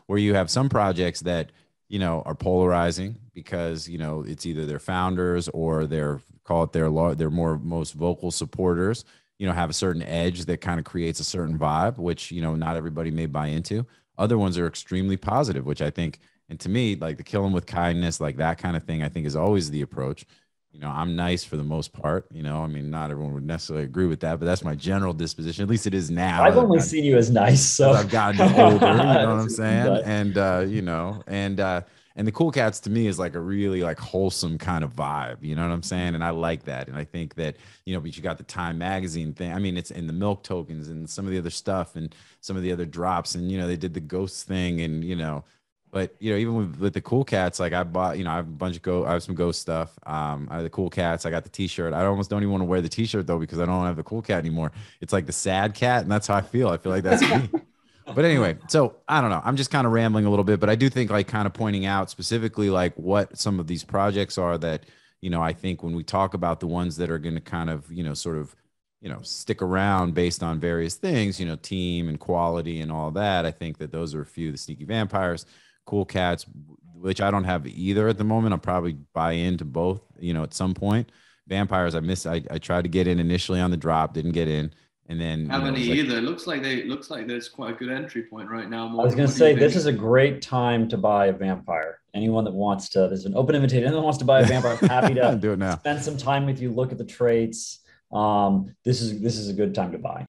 where you have some projects that, are polarizing because, it's either their founders or their most vocal supporters, have a certain edge that kind of creates a certain vibe, which, not everybody may buy into. Other ones are extremely positive, which I think, and to me, like the kill 'em with kindness, like that kind of thing, I think is always the approach. I'm nice for the most part. I mean, not everyone would necessarily agree with that, but that's my general disposition. At least it is now. I've only seen you as nice, so I've gotten older. You know what I'm saying? And and the Cool Cats to me is like a really like wholesome kind of vibe. You know what I'm saying? And I like that. And I think that but you got the Time magazine thing. I mean, it's in the milk tokens and some of the other stuff and some of the other drops. And they did the ghost thing and But even with the Cool Cats, like I bought, I have I have some ghost stuff. I have the Cool Cats. I got the T-shirt. I almost don't even want to wear the T-shirt though because I don't have the Cool Cat anymore. It's like the sad cat, and that's how I feel. I feel like that's me. But anyway, so I don't know. I'm just kind of rambling a little bit, but I do think like kind of pointing out specifically like what some of these projects are that I think when we talk about the ones that are going to kind of sort of stick around based on various things, team and quality and all that. I think that those are a few. The Sneaky Vampires. Cool Cats, which I don't have either at the moment. I'll probably buy into both, at some point. Vampires, I tried to get in initially on the drop, didn't get in, and then haven't either. It looks like there's quite a good entry point right now. I was going to say this is a great time to buy a vampire. Anyone that wants to, there's an open invitation. Anyone that wants to buy a vampire, I'm happy to do it now. Spend some time with you. Look at the traits. This is a good time to buy.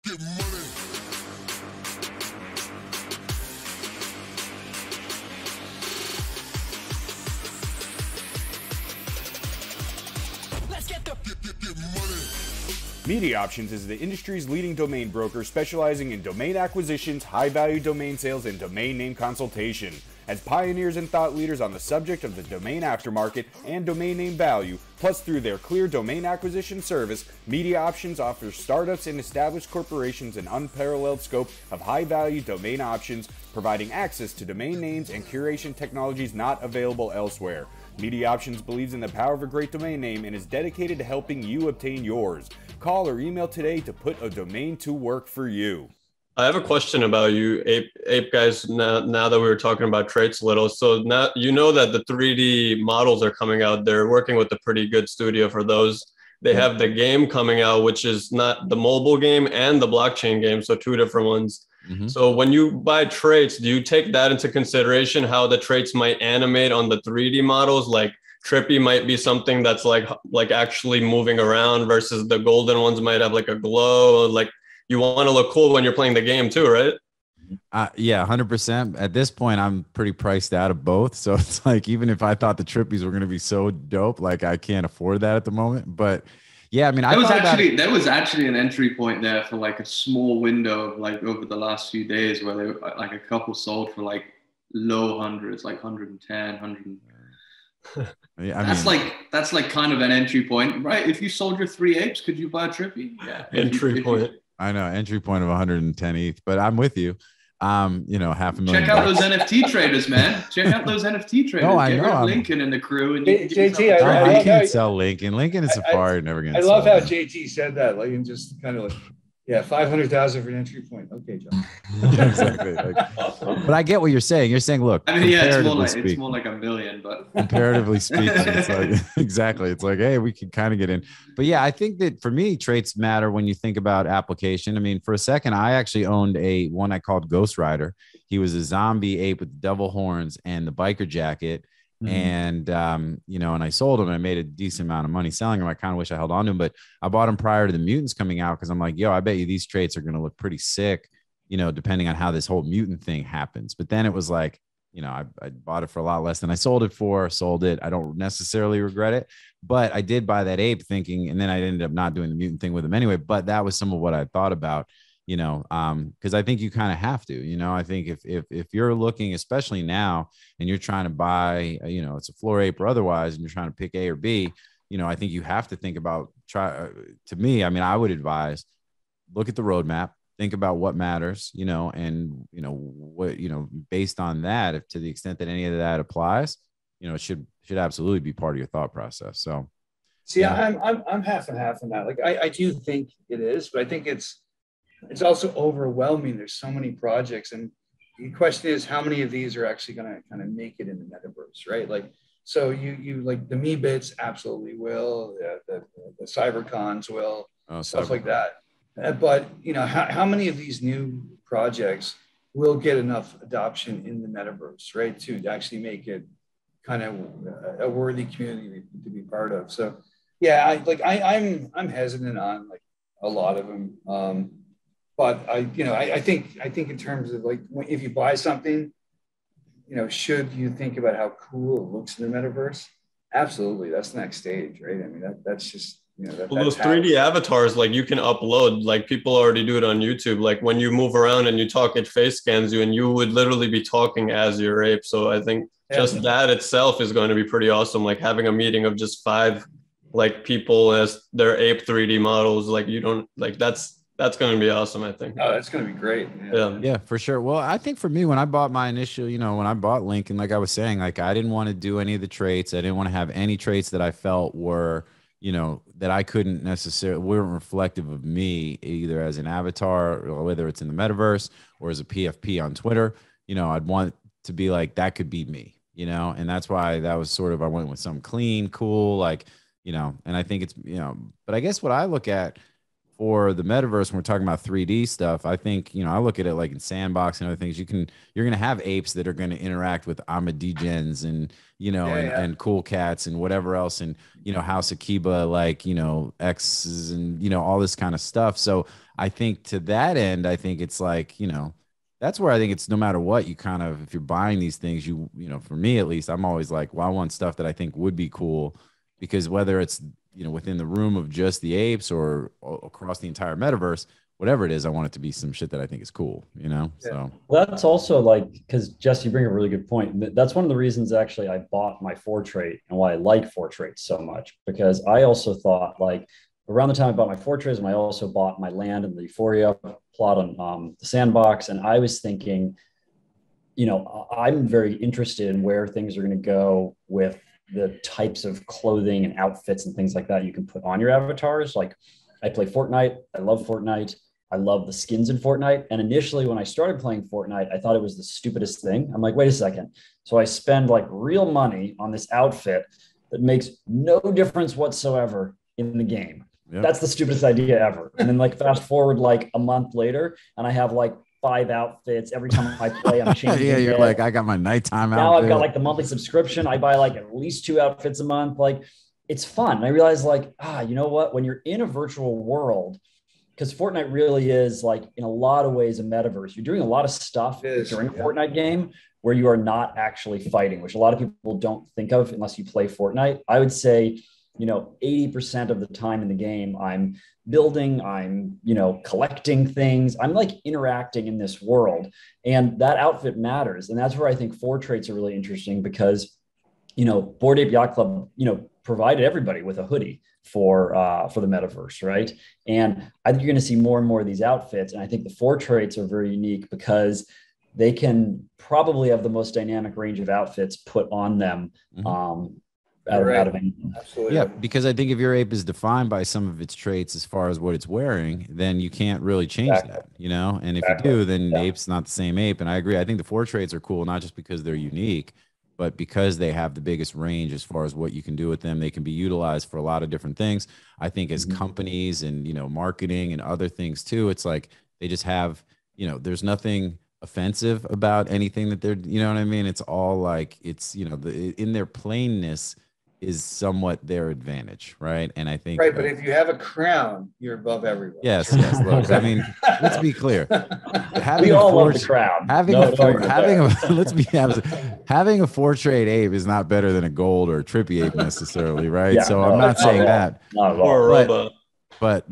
Media Options is the industry's leading domain broker specializing in domain acquisitions, high-value domain sales, and domain name consultation. As pioneers and thought leaders on the subject of the domain aftermarket and domain name value, plus through their clear domain acquisition service, Media Options offers startups and established corporations an unparalleled scope of high-value domain options, providing access to domain names and curation technologies not available elsewhere. Media Options believes in the power of a great domain name and is dedicated to helping you obtain yours. Call or email today to put a domain to work for you. I have a question about you, Ape guys, now that we were talking about traits a little. So now that the 3D models are coming out. They're working with a pretty good studio for those. They have the game coming out, which is not the mobile game and the blockchain game, so two different ones. Mm-hmm. So when you buy traits, do you take that into consideration, how the traits might animate on the 3D models? Like Trippy might be something that's like actually moving around versus the golden ones might have like a glow. Like you want to look cool when you're playing the game too, right? Yeah, 100%. At this point, I'm pretty priced out of both. So it's like, even if I thought the Trippies were going to be so dope, like I can't afford that at the moment. But yeah, I mean, there was actually an entry point there for like a small window of like over the last few days where they like a couple sold for like low hundreds, like 110, 100. Yeah, That's like kind of an entry point, right? If you sold your 3 apes, could you buy Trippy? Yeah. Entry point. I know, entry point of 110 ETH, but I'm with you. You know, $500,000. Check out those NFT traders, man. Check out those NFT traders. No, I Get know. rid of Lincoln and the crew. And JT, I can't sell Lincoln. Lincoln is Safari, never gonna. I love how JT said that, like, and just kind of like, yeah, 500,000 for an entry point. Okay, John. Yeah, exactly. But I get what you're saying. You're saying, look, I mean, yeah, it's more like $1 million, but comparatively speaking, it's like exactly. It's like, hey, we could kind of get in. But yeah, I think that for me, traits matter when you think about application. I mean, for a second, I actually owned one I called Ghost Rider. He was a zombie ape with double horns and the biker jacket. And, you know, and I sold him. I made a decent amount of money selling him. I kind of wish I held on to him, but I bought him prior to the mutants coming out because I'm like, yo, I bet you these traits are going to look pretty sick, you know, depending on how this whole mutant thing happens. But then it was like, you know, I bought it for a lot less than I sold it for. Sold it. I don't necessarily regret it, but I did buy that ape thinking, and then I ended up not doing the mutant thing with him anyway. But that was some of what I thought about. You know, because I think you kind of have to, you know, I think if you're looking, especially now, and you're trying to buy, you know, it's a floor ape or otherwise, and you're trying to pick A or B, you know, I think you have to think about to me, I mean, I would advise, look at the roadmap, think about what matters, you know, and, you know, what, you know, based on that, if to the extent that any of that applies, you know, it should absolutely be part of your thought process. So, see, yeah. I'm half and half on that. Like, I do think it is, but I think it's also overwhelming. There's so many projects, and the question is, how many of these are actually going to kind of make it in the metaverse, right? Like, so you like the Me Bits absolutely will, the CyberCons will, stuff like that. But you know, how many of these new projects will get enough adoption in the metaverse, right, to actually make it kind of a worthy community to be part of? So, yeah, I'm hesitant on like a lot of them. But I think in terms of like, if you buy something, you know, should you think about how cool it looks in the metaverse? Absolutely, that's the next stage, right? I mean, that's just, you know, well, those 3D avatars, like you can upload, like people already do it on YouTube. Like when you move around and you talk, it face scans you, and you would literally be talking as your ape. So I think just that itself is going to be pretty awesome. Like having a meeting of just 5 like people as their ape 3D models, like you don't like that's going to be awesome, I think. Oh, that's going to be great. Yeah, for sure. Well, I think for me, when I bought my initial, you know, when I bought Lincoln, like I was saying, like I didn't want to do any of the traits. I didn't want to have any traits that I felt were, you know, that I couldn't necessarily, weren't reflective of me, either as an avatar, or whether it's in the metaverse or as a PFP on Twitter. You know, I'd want to be like, that could be me, you know, and that's why that was sort of, I went with some clean, cool, like, you know, and I think it's, you know, but I guess what I look at for the metaverse, when we're talking about 3D stuff, I think, you know, I look at it like in Sandbox and other things, you're going to have apes that are going to interact with Ahmadigens and, you know, and Cool Cats and whatever else. And, you know, House Akiba, like, you know, X's and, you know, all this kind of stuff. So I think to that end, I think it's like, you know, that's where I think it's no matter what you kind of, if you're buying these things, you know, for me, at least, I'm always like, well, I want stuff that I think would be cool, because whether it's, you know, within the room of just the apes or across the entire metaverse, whatever it is, I want it to be some shit that I think is cool, you know? Yeah. So well, that's also like, because Jess, you bring a really good point. That's one of the reasons actually I bought my 4 trait and why I like 4 traits so much, because I also thought like around the time I bought my 4 traits, and I also bought my land in the Euphoria plot on the Sandbox. And I was thinking, you know, I'm very interested in where things are going to go with the types of clothing and outfits and things like that you can put on your avatars. Like I play Fortnite. I love Fortnite. I love the skins in Fortnite. And initially when I started playing Fortnite, I thought it was the stupidest thing. I'm like, wait a second. So I spend like real money on this outfit that makes no difference whatsoever in the game. Yep. That's the stupidest idea ever. And then like fast forward like a month later, and I have like 5 outfits. Every time I play, I'm changing. Yeah, you're like, I got my nighttime outfit. Now I've got like the monthly subscription. I buy like at least 2 outfits a month. Like it's fun. And I realized like, you know what? When you're in a virtual world, because Fortnite really is like in a lot of ways a metaverse. You're doing a lot of stuff during a Fortnite game where you are not actually fighting, which a lot of people don't think of unless you play Fortnite. I would say 80% of the time in the game, I'm building, I'm, collecting things. I'm like interacting in this world, and that outfit matters. And that's where I think four traits are really interesting because, Bored Ape Yacht Club, provided everybody with a hoodie for the metaverse, right? And I think you're going to see more and more of these outfits. And I think the four traits are very unique because they can probably have the most dynamic range of outfits put on them. Out of anything. Absolutely. Yeah, because I think if your ape is defined by some of its traits as far as what it's wearing, then you can't really change that, And if you do, then the ape's not the same ape. And I agree. I think the four traits are cool, not just because they're unique, but because they have the biggest range as far as what you can do with them. They can be utilized for a lot of different things. I think as companies and, marketing and other things too, it's like they just have, there's nothing offensive about anything that they're, you know what I mean? It's all like, it's, in their plainness is somewhat their advantage, right? And I think but if you have a crown, you're above everyone. Yes. Look, I mean, let's be clear. We all love the crown. Having a four trait ape is not better than a gold or a trippy ape necessarily, right? Yeah, so I'm not saying that. But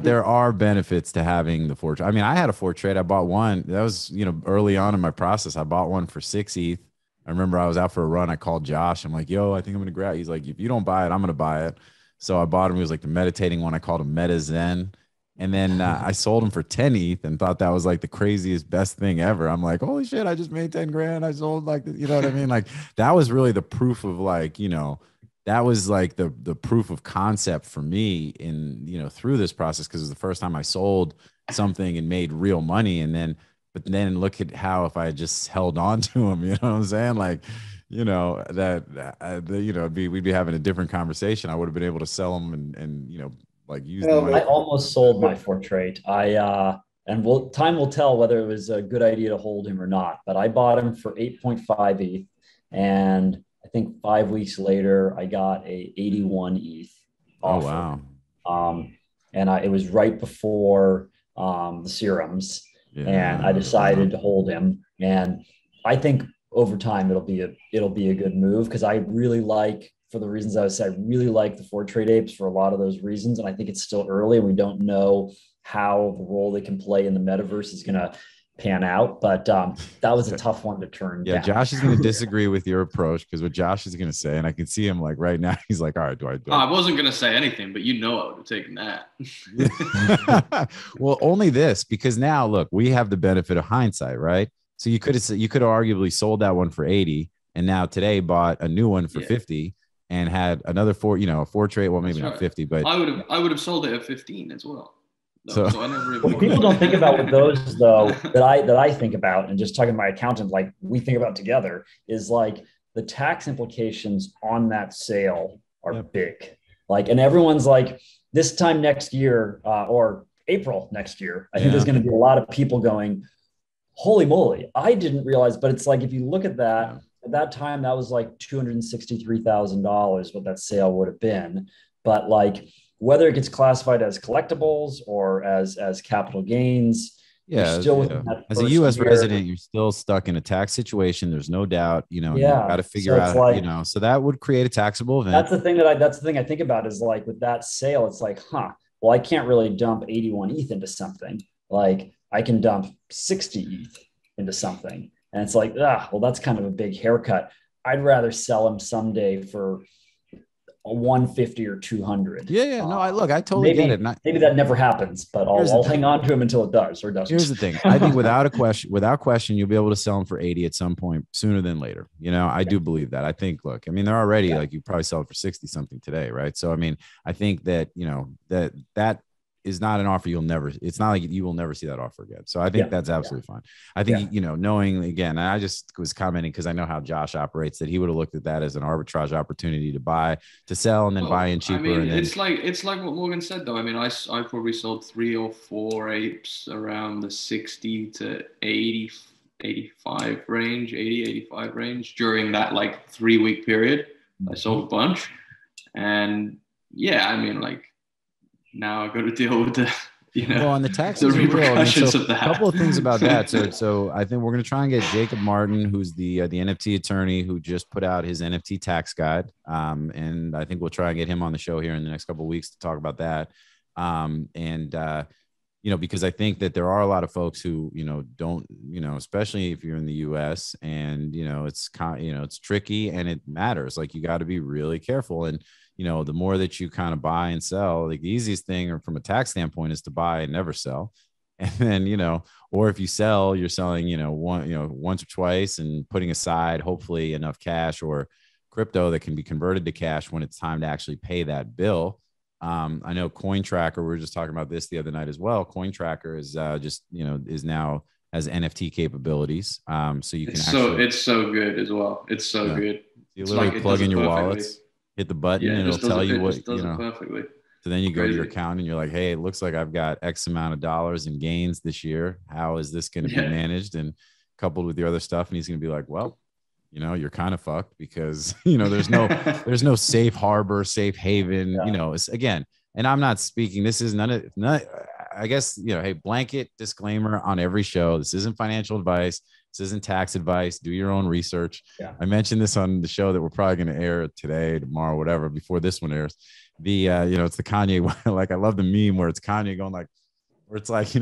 there are benefits to having the four trait. I mean, I had a four trait. I bought one. That was early on in my process. I bought one for 6 ETH. I remember I was out for a run. I called Josh. I'm like, yo, I think I'm going to grab. He's like, if you don't buy it, I'm going to buy it. So I bought him. He was like the meditating one. I called him Meta Zen. And then I sold him for 10 ETH and thought that was like the craziest, best thing ever. I'm like, holy shit, I just made 10 grand. I sold like, you know what I mean? Like that was really the proof of like, that was like the proof of concept for me in, through this process. Cause it was the first time I sold something and made real money. But then look at how if I had just held on to him, you know what I'm saying? Like, we'd be having a different conversation. I would have been able to sell them and like use them. I almost sold my four trait. Time will tell whether it was a good idea to hold him or not. But I bought him for 8.5 ETH, and I think 5 weeks later I got a 81 ETH offer. Oh wow! It was right before the serums. Yeah. And I decided to hold him, and I think over time it'll be a good move because I really like, for the reasons I said, I really like the four trait apes for a lot of those reasons, and I think it's still early and we don't know how the role they can play in the metaverse is going to pan out. But that was a tough one to turn down. Josh is going to disagree with your approach because what Josh is going to say, and I can see him like right now, he's like, all right, do I I wasn't going to say anything, but I would have taken that. Well, only this, because now look, we have the benefit of hindsight, right? So you could have arguably sold that one for 80 and now today bought a new one for 50 and had another a four trait. Well, maybe not 50, but I would have sold it at 15 as well. So I never really people don't think about with those though that I think about, and just talking to my accountant, like we think about together, is like the tax implications on that sale are big. Like, and everyone's like, this time next year or April next year, I think there's going to be a lot of people going, holy moly, I didn't realize. But it's like, if you look at that, at that time, that was like $263,000 what that sale would have been. But like, whether it gets classified as collectibles or as capital gains, as a U.S. resident, you're still stuck in a tax situation. There's no doubt, you got to figure out, like, so that would create a taxable event. That's the thing I think about is like with that sale, it's like, well, I can't really dump 81 ETH into something. Like I can dump 60 ETH into something. And it's like, well, that's kind of a big haircut. I'd rather sell them someday for a 150 or 200. I totally get it. Maybe that never happens, but I'll hang on to him until it does or doesn't. Here's the thing. I think without question, you'll be able to sell them for 80 at some point sooner than later. I do believe that. I think, look, I mean, they're already like, you probably sell it for 60 something today. Right. So, I mean, I think that, that is not an offer it's not like you will never see that offer again. So I think that's absolutely fine. I think, knowing, again, I just was commenting because I know how Josh operates, that he would have looked at that as an arbitrage opportunity to sell and then buy in cheaper. I mean, it's like what Morgan said though. I mean, I probably sold 3 or 4 apes around the 60 to 80, 85 range, 80, 85 range during that like 3-week period. I sold a bunch, and I mean, like, now I got to deal with You know, well, and the taxes the are real. repercussions So of that. a couple of things about that. So I think we're going to try and get Jacob Martin, who's the NFT attorney who just put out his NFT tax guide. And I think we'll try and get him on the show here in the next couple of weeks to talk about that. Because I think that there are a lot of folks who, don't, especially if you're in the US and, it's tricky and it matters. Like you got to be really careful. And, the more that you kind of buy and sell, like the easiest thing or from a tax standpoint is to buy and never sell. And then, or if you sell, you're selling, once or twice and putting aside hopefully enough cash or crypto that can be converted to cash when it's time to actually pay that bill. I know Coin Tracker, we were just talking about this the other night as well. Coin Tracker is is now has NFT capabilities. So you can it's so good as well. It's so good. You literally plug in your wallets, hit the button, and it'll tell you what, perfectly. So then you go to your account and you're like, hey, it looks like I've got X amount of dollars in gains this year. How is this going to be managed? And coupled with your other stuff. And he's going to be like, well, you're kind of fucked because, there's no safe harbor, safe haven, it's, again, and I'm not speaking, this is none, I guess, hey, blanket disclaimer on every show. This isn't financial advice. This isn't tax advice. Do your own research. Yeah. I mentioned this on the show that we're probably going to air today, tomorrow, whatever, before this one airs. It's the Kanye, like I love the meme where it's Kanye going like, where it's like,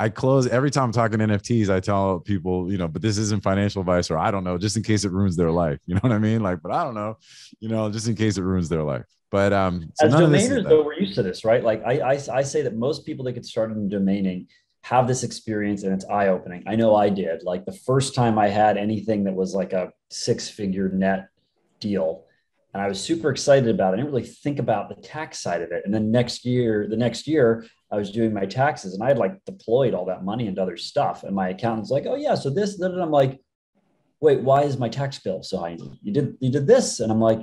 I close every time I'm talking NFTs. I tell people, but this isn't financial advice, or I don't know, just in case it ruins their life. You know what I mean? Like, but I don't know, just in case it ruins their life. But so as domainers, though, we're used to this, right? Like I say that most people that get started in domaining have this experience and it's eye-opening. I know I did. Like the first time I had anything that was like a 6-figure net deal, and I was super excited about it. I didn't really think about the tax side of it. And then the next year, I was doing my taxes and I had like deployed all that money into other stuff. And my accountant's like, oh yeah, so this, and I'm like, wait, why is my tax bill so high? You did this. And I'm like,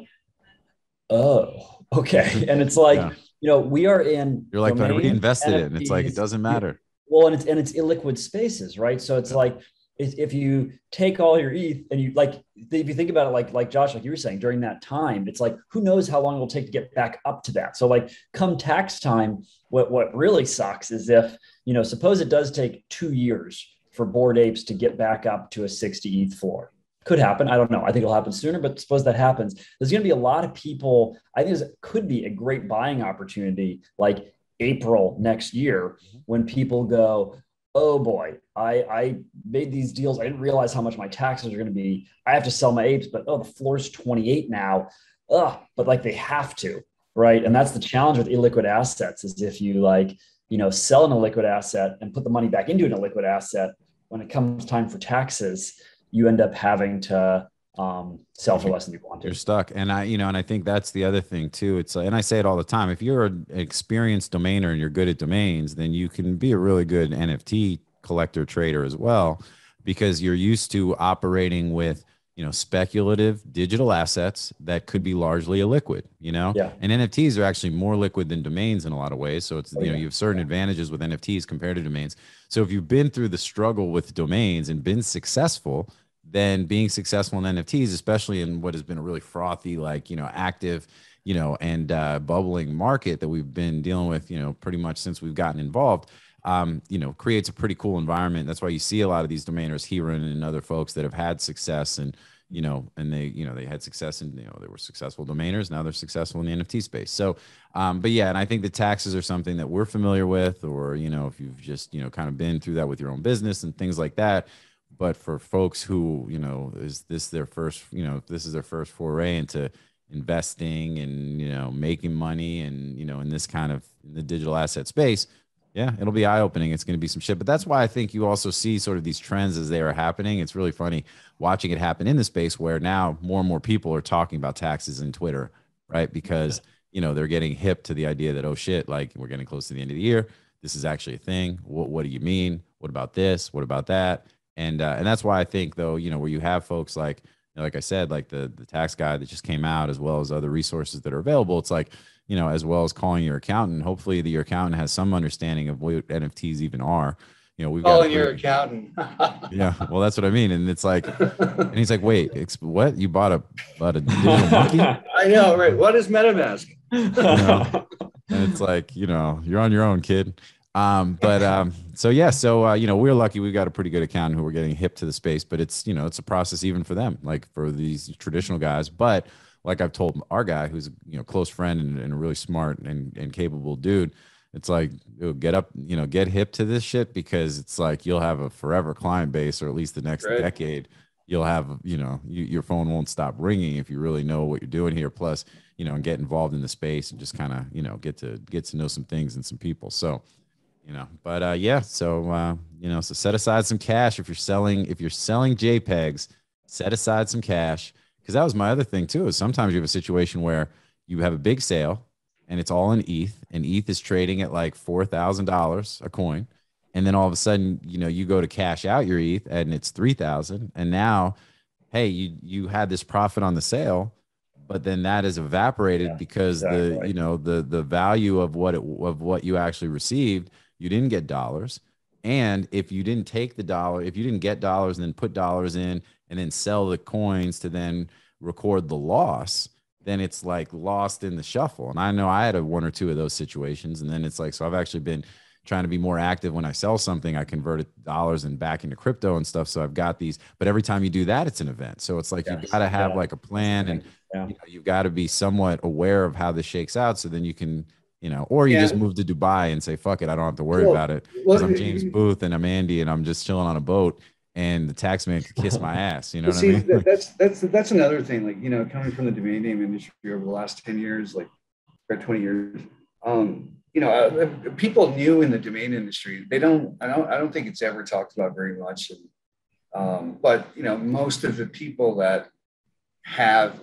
oh, okay. And it's like, we are in, you're like, but I reinvested it. And it's like, it doesn't matter. Well, and it's illiquid spaces, right? So it's like, if you take all your ETH and you like, if you think about it, like Josh, like you were saying, during that time, it's like, who knows how long it will take to get back up to that. So like come tax time, what really sucks is if, suppose it does take 2 years for Bored Apes to get back up to a 60 ETH floor. Could happen. I don't know. I think it'll happen sooner, but suppose that happens. There's going to be a lot of people. I think it could be a great buying opportunity, like April next year, when people go, oh boy, I made these deals. I didn't realize how much my taxes are going to be. I have to sell my apes, but the floor's 28 now. But like they have to, right? And that's the challenge with illiquid assets is if you sell an illiquid asset and put the money back into an illiquid asset, when it comes time for taxes, you end up having to sell for less than you want to. You're stuck. And I think that's the other thing too. It's and I say it all the time. If you're an experienced domainer and you're good at domains, then you can be a really good NFT collector trader as well, because you're used to operating with, speculative digital assets that could be largely illiquid, Yeah. And NFTs are actually more liquid than domains in a lot of ways. So it's, you have certain advantages with NFTs compared to domains. So if you've been through the struggle with domains and been successful, then being successful in NFTs, especially in what has been a really frothy, active, and bubbling market that we've been dealing with, pretty much since we've gotten involved, creates a pretty cool environment. That's why you see a lot of these domainers, Heron and other folks that have had success and, and they had success and, they were successful domainers. Now they're successful in the NFT space. So, but yeah, and I think the taxes are something that we're familiar with, or, if you've just, kind of been through that with your own business and things like that. But for folks who, is this their first, if this is their first foray into investing and, making money and, in this kind of in the digital asset space, yeah, it'll be eye-opening. It's going to be some shit. But that's why I think you also see sort of these trends as they are happening. It's really funny watching it happen in the space where now more and more people are talking about taxes in Twitter, right? Because, they're getting hip to the idea that, oh shit, like we're getting close to the end of the year. This is actually a thing. What do you mean? What about this? What about that? And that's why I think, though, where you have folks like I said, like the tax guide that just came out, as well as other resources that are available, it's like, as well as calling your accountant, hopefully your accountant has some understanding of what NFTs even are. We've calling your accountant. Yeah, well, that's what I mean. And it's like, and he's like, wait, what? You bought a digital monkey? I know, right? What is MetaMask? And it's like, you know, you're on your own, kid. So yeah, so you know, we're lucky we got a pretty good accountant who we're getting hip to the space, but it's, you know, it's a process even for them, like for these traditional guys. But like I've told our guy who's, you know, close friend and a really smart and capable dude, it's like, get up, you know, get hip to this shit, because it's like you'll have a forever client base, or at least the next decade. You'll have, you know, your phone won't stop ringing if you really know what you're doing here. Plus, you know, and get involved in the space and just kind of, you know, get to know some things and some people. So, you know, but yeah, so you know, so set aside some cash if you're selling JPEGs. Set aside some cash, because that was my other thing too. Is sometimes you have a situation where you have a big sale and it's all in ETH, and ETH is trading at like $4,000 a coin, and then all of a sudden, you know, you go to cash out your ETH and it's 3,000, and now, hey, you had this profit on the sale, but then that is evaporated because the, you know, the value of what you actually received, you didn't get dollars. And if you didn't take the dollar, if you didn't get dollars and then put dollars in and then sell the coins to then record the loss, then it's like lost in the shuffle. And I know I had one or two of those situations. And then it's like, so I've actually been trying to be more active. When I sell something, I convert it dollars and back into crypto and stuff. So I've got these, but every time you do that, it's an event. So it's like, you've got to have like a plan, and you know, you've got to be somewhat aware of how this shakes out. So then you can, you know, or you just move to Dubai and say, fuck it, I don't have to worry about it, because I'm James Booth and I'm Andy and I'm just chilling on a boat, and the tax man could kiss my ass. You know what I mean? That's another thing. Like, you know, coming from the domain name industry over the last 10 years, like, or 20 years, you know, people new in the domain industry, I don't think it's ever talked about very much. And, but, you know, most of the people that have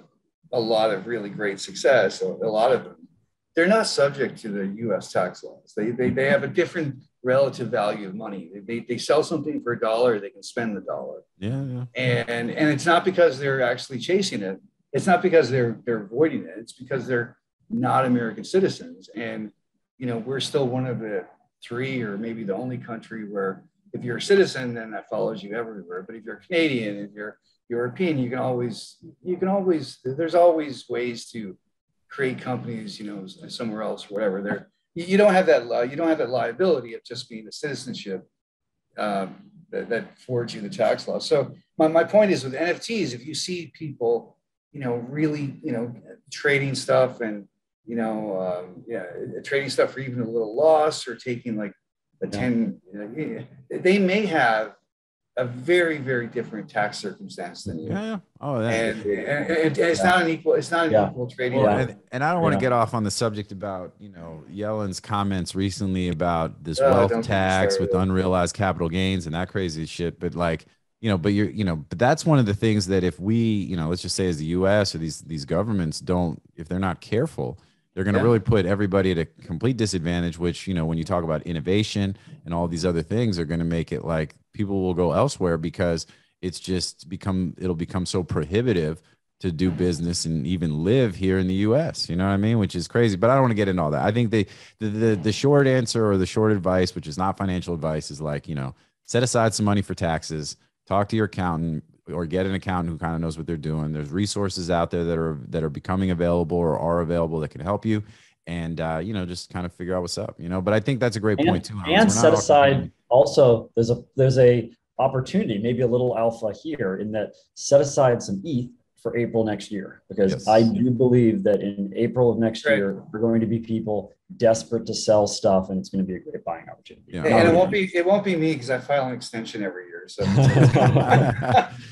a lot of really great success, a lot of them, they're not subject to the U.S. tax laws. They have a different relative value of money. They sell something for $1, they can spend the dollar. Yeah. And it's not because they're actually chasing it. It's not because they're avoiding it. It's because they're not American citizens. And, you know, we're still one of the 3 or maybe the only country where if you're a citizen, then that follows you everywhere. But if you're Canadian, if you're European, there's always ways to create companies, you know, somewhere else, whatever. You don't have that liability of just being a citizenship that forwards you the tax law. So my point is, with NFTs, if you see people, you know, really, you know, trading stuff and, you know, trading stuff for even a little loss, or taking like a 10, you know, they may have a very, very different tax circumstance than you. Yeah. Oh, yeah. And it's not an equal trading. Well, and I don't want to get off on the subject about, you know, Yellen's comments recently about this wealth tax with unrealized capital gains and that crazy shit. But like, you know, but that's one of the things that if we, you know, let's just say as the US or these governments if they're not careful, they're going to really put everybody at a complete disadvantage, which, you know, when you talk about innovation and all these other things, are going to make it like people will go elsewhere, because it'll become so prohibitive to do business and even live here in the US, you know what I mean? Which is crazy, but I don't want to get into all that. I think the short answer, or the short advice, which is not financial advice, is like, you know, set aside some money for taxes, talk to your accountant, or get an accountant who kind of knows what they're doing. There's resources out there that are becoming available or are available that can help you. And, you know, just kind of figure out what's up, you know, but I think that's a great point too. And set aside also, there's a opportunity, maybe a little alpha here, in that set aside some ETH for April next year, because I do believe that in April of next year, there are going to be people desperate to sell stuff, and it's going to be a great buying opportunity. Yeah. And it won't be me, because I file an extension every year. So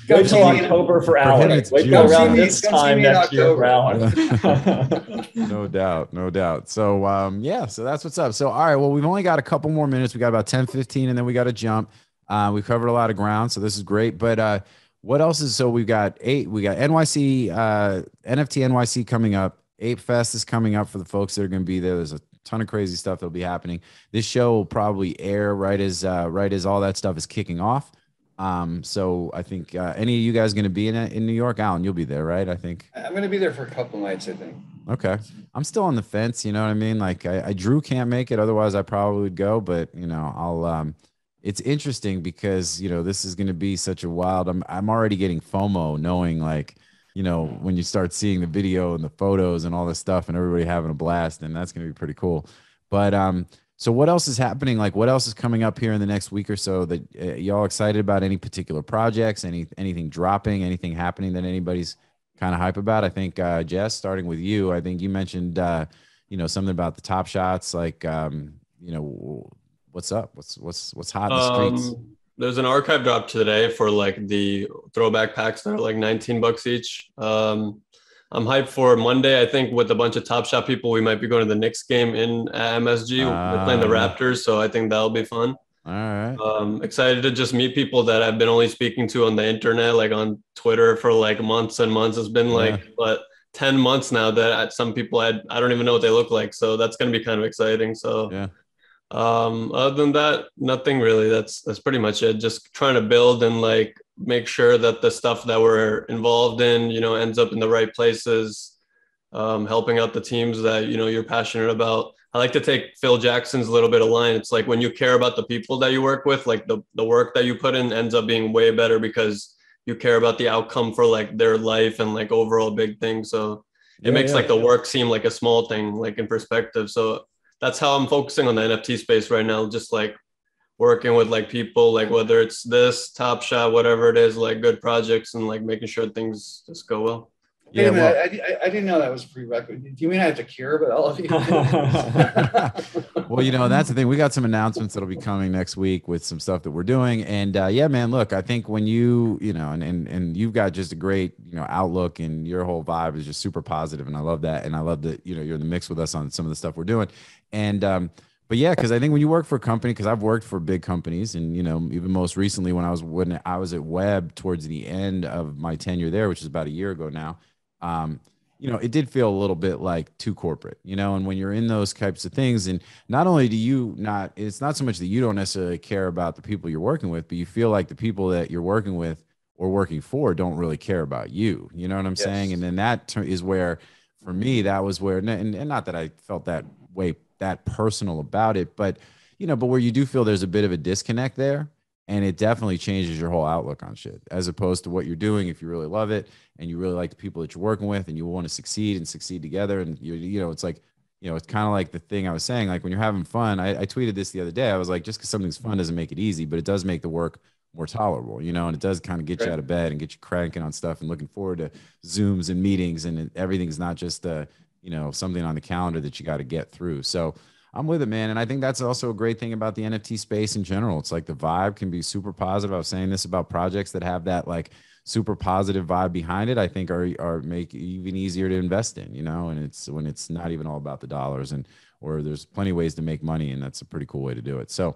wait till October for Alan. Wait till around this time next year for Alan. No doubt. So yeah, so that's what's up. So all right, well, we've only got a couple more minutes. We got about 10, 15, and then we got to jump. We've covered a lot of ground, so this is great. But what else is, so we got NYC, NFT.NYC coming up. ApeFest is coming up for the folks that are going to be there. There's a ton of crazy stuff that'll be happening. This show will probably air right as all that stuff is kicking off. So I think any of you guys going to be in New York? Alan, you'll be there, right? I think I'm going to be there for a couple nights, I think. Okay. I'm still on the fence. You know what I mean? Like Drew can't make it. Otherwise I probably would go, but you know, I'll, it's interesting because, you know, this is going to be such a wild, I'm already getting FOMO knowing like, when you start seeing the video and the photos and all this stuff and everybody having a blast, and that's going to be pretty cool. But so what else is happening? Like, what else is coming up here in the next week or so that y'all excited about? Any particular projects, anything dropping, anything happening that anybody's kind of hype about? I think, Jess, starting with you, I think you mentioned, something about the TopShots, like, what's up? What's hot in the streets? There's an archive drop today for like the throwback packs that are like $19 each. I'm hyped for Monday. I think with a bunch of Top Shot people, we might be going to the Knicks game in MSG. They're playing the Raptors, so I think that'll be fun. All right. Excited to just meet people that I've been only speaking to on the internet, like on Twitter for like months and months. It's been like 10 months now that some people I don't even know what they look like. So that's going to be kind of exciting. So yeah. Other than that, nothing really. That's pretty much it. Just trying to build and like make sure that the stuff that we're involved in, ends up in the right places, helping out the teams that, you're passionate about. I like to take Phil Jackson's little bit of line. It's like when you care about the people that you work with, like the work that you put in ends up being way better because you care about the outcome for like their life and like overall big things. So it makes like the work seem like a small thing, like in perspective. So that's how I'm focusing on the NFT space right now. Just like working with like people, like whether it's this Top Shot, whatever it is, like good projects and like making sure things just go well. Yeah, I didn't know that was a prerequisite. Do you mean I have to care about all of you? Well, that's the thing. We got some announcements that'll be coming next week with some stuff that we're doing. And yeah, man, look, I think when and you've got just a great, outlook, and your whole vibe is just super positive. And I love that. And I love that, you're in the mix with us on some of the stuff we're doing. And, but yeah, because I think when you work for a company, because I've worked for big companies, and even most recently when I was at Web towards the end of my tenure there, which is about a year ago now, it did feel a little bit like too corporate, and when you're in those types of things, and not only it's not so much that you don't necessarily care about the people you're working with, but you feel like the people that you're working with or working for don't really care about you. You know what I'm saying? And then that is where, for me, that was where, and not that I felt that way, that personal about it, but where you do feel there's a bit of a disconnect there, and it definitely changes your whole outlook on shit, as opposed to what you're doing. If you really love it and you really like the people that you're working with and you want to succeed together, and it's like, it's kind of like the thing I was saying, like when you're having fun, I tweeted this the other day. I was like, just because something's fun doesn't make it easy, but it does make the work more tolerable, and it does kind of get you out of bed and get you cranking on stuff and looking forward to Zooms and meetings, and everything's not just something on the calendar that you got to get through. So I'm with it, man. And I think that's also a great thing about the NFT space in general. It's like the vibe can be super positive. I was saying this about projects that have that like super positive vibe behind it, I think are make it even easier to invest in, and it's when it's not even all about the dollars, or there's plenty of ways to make money, and that's a pretty cool way to do it. So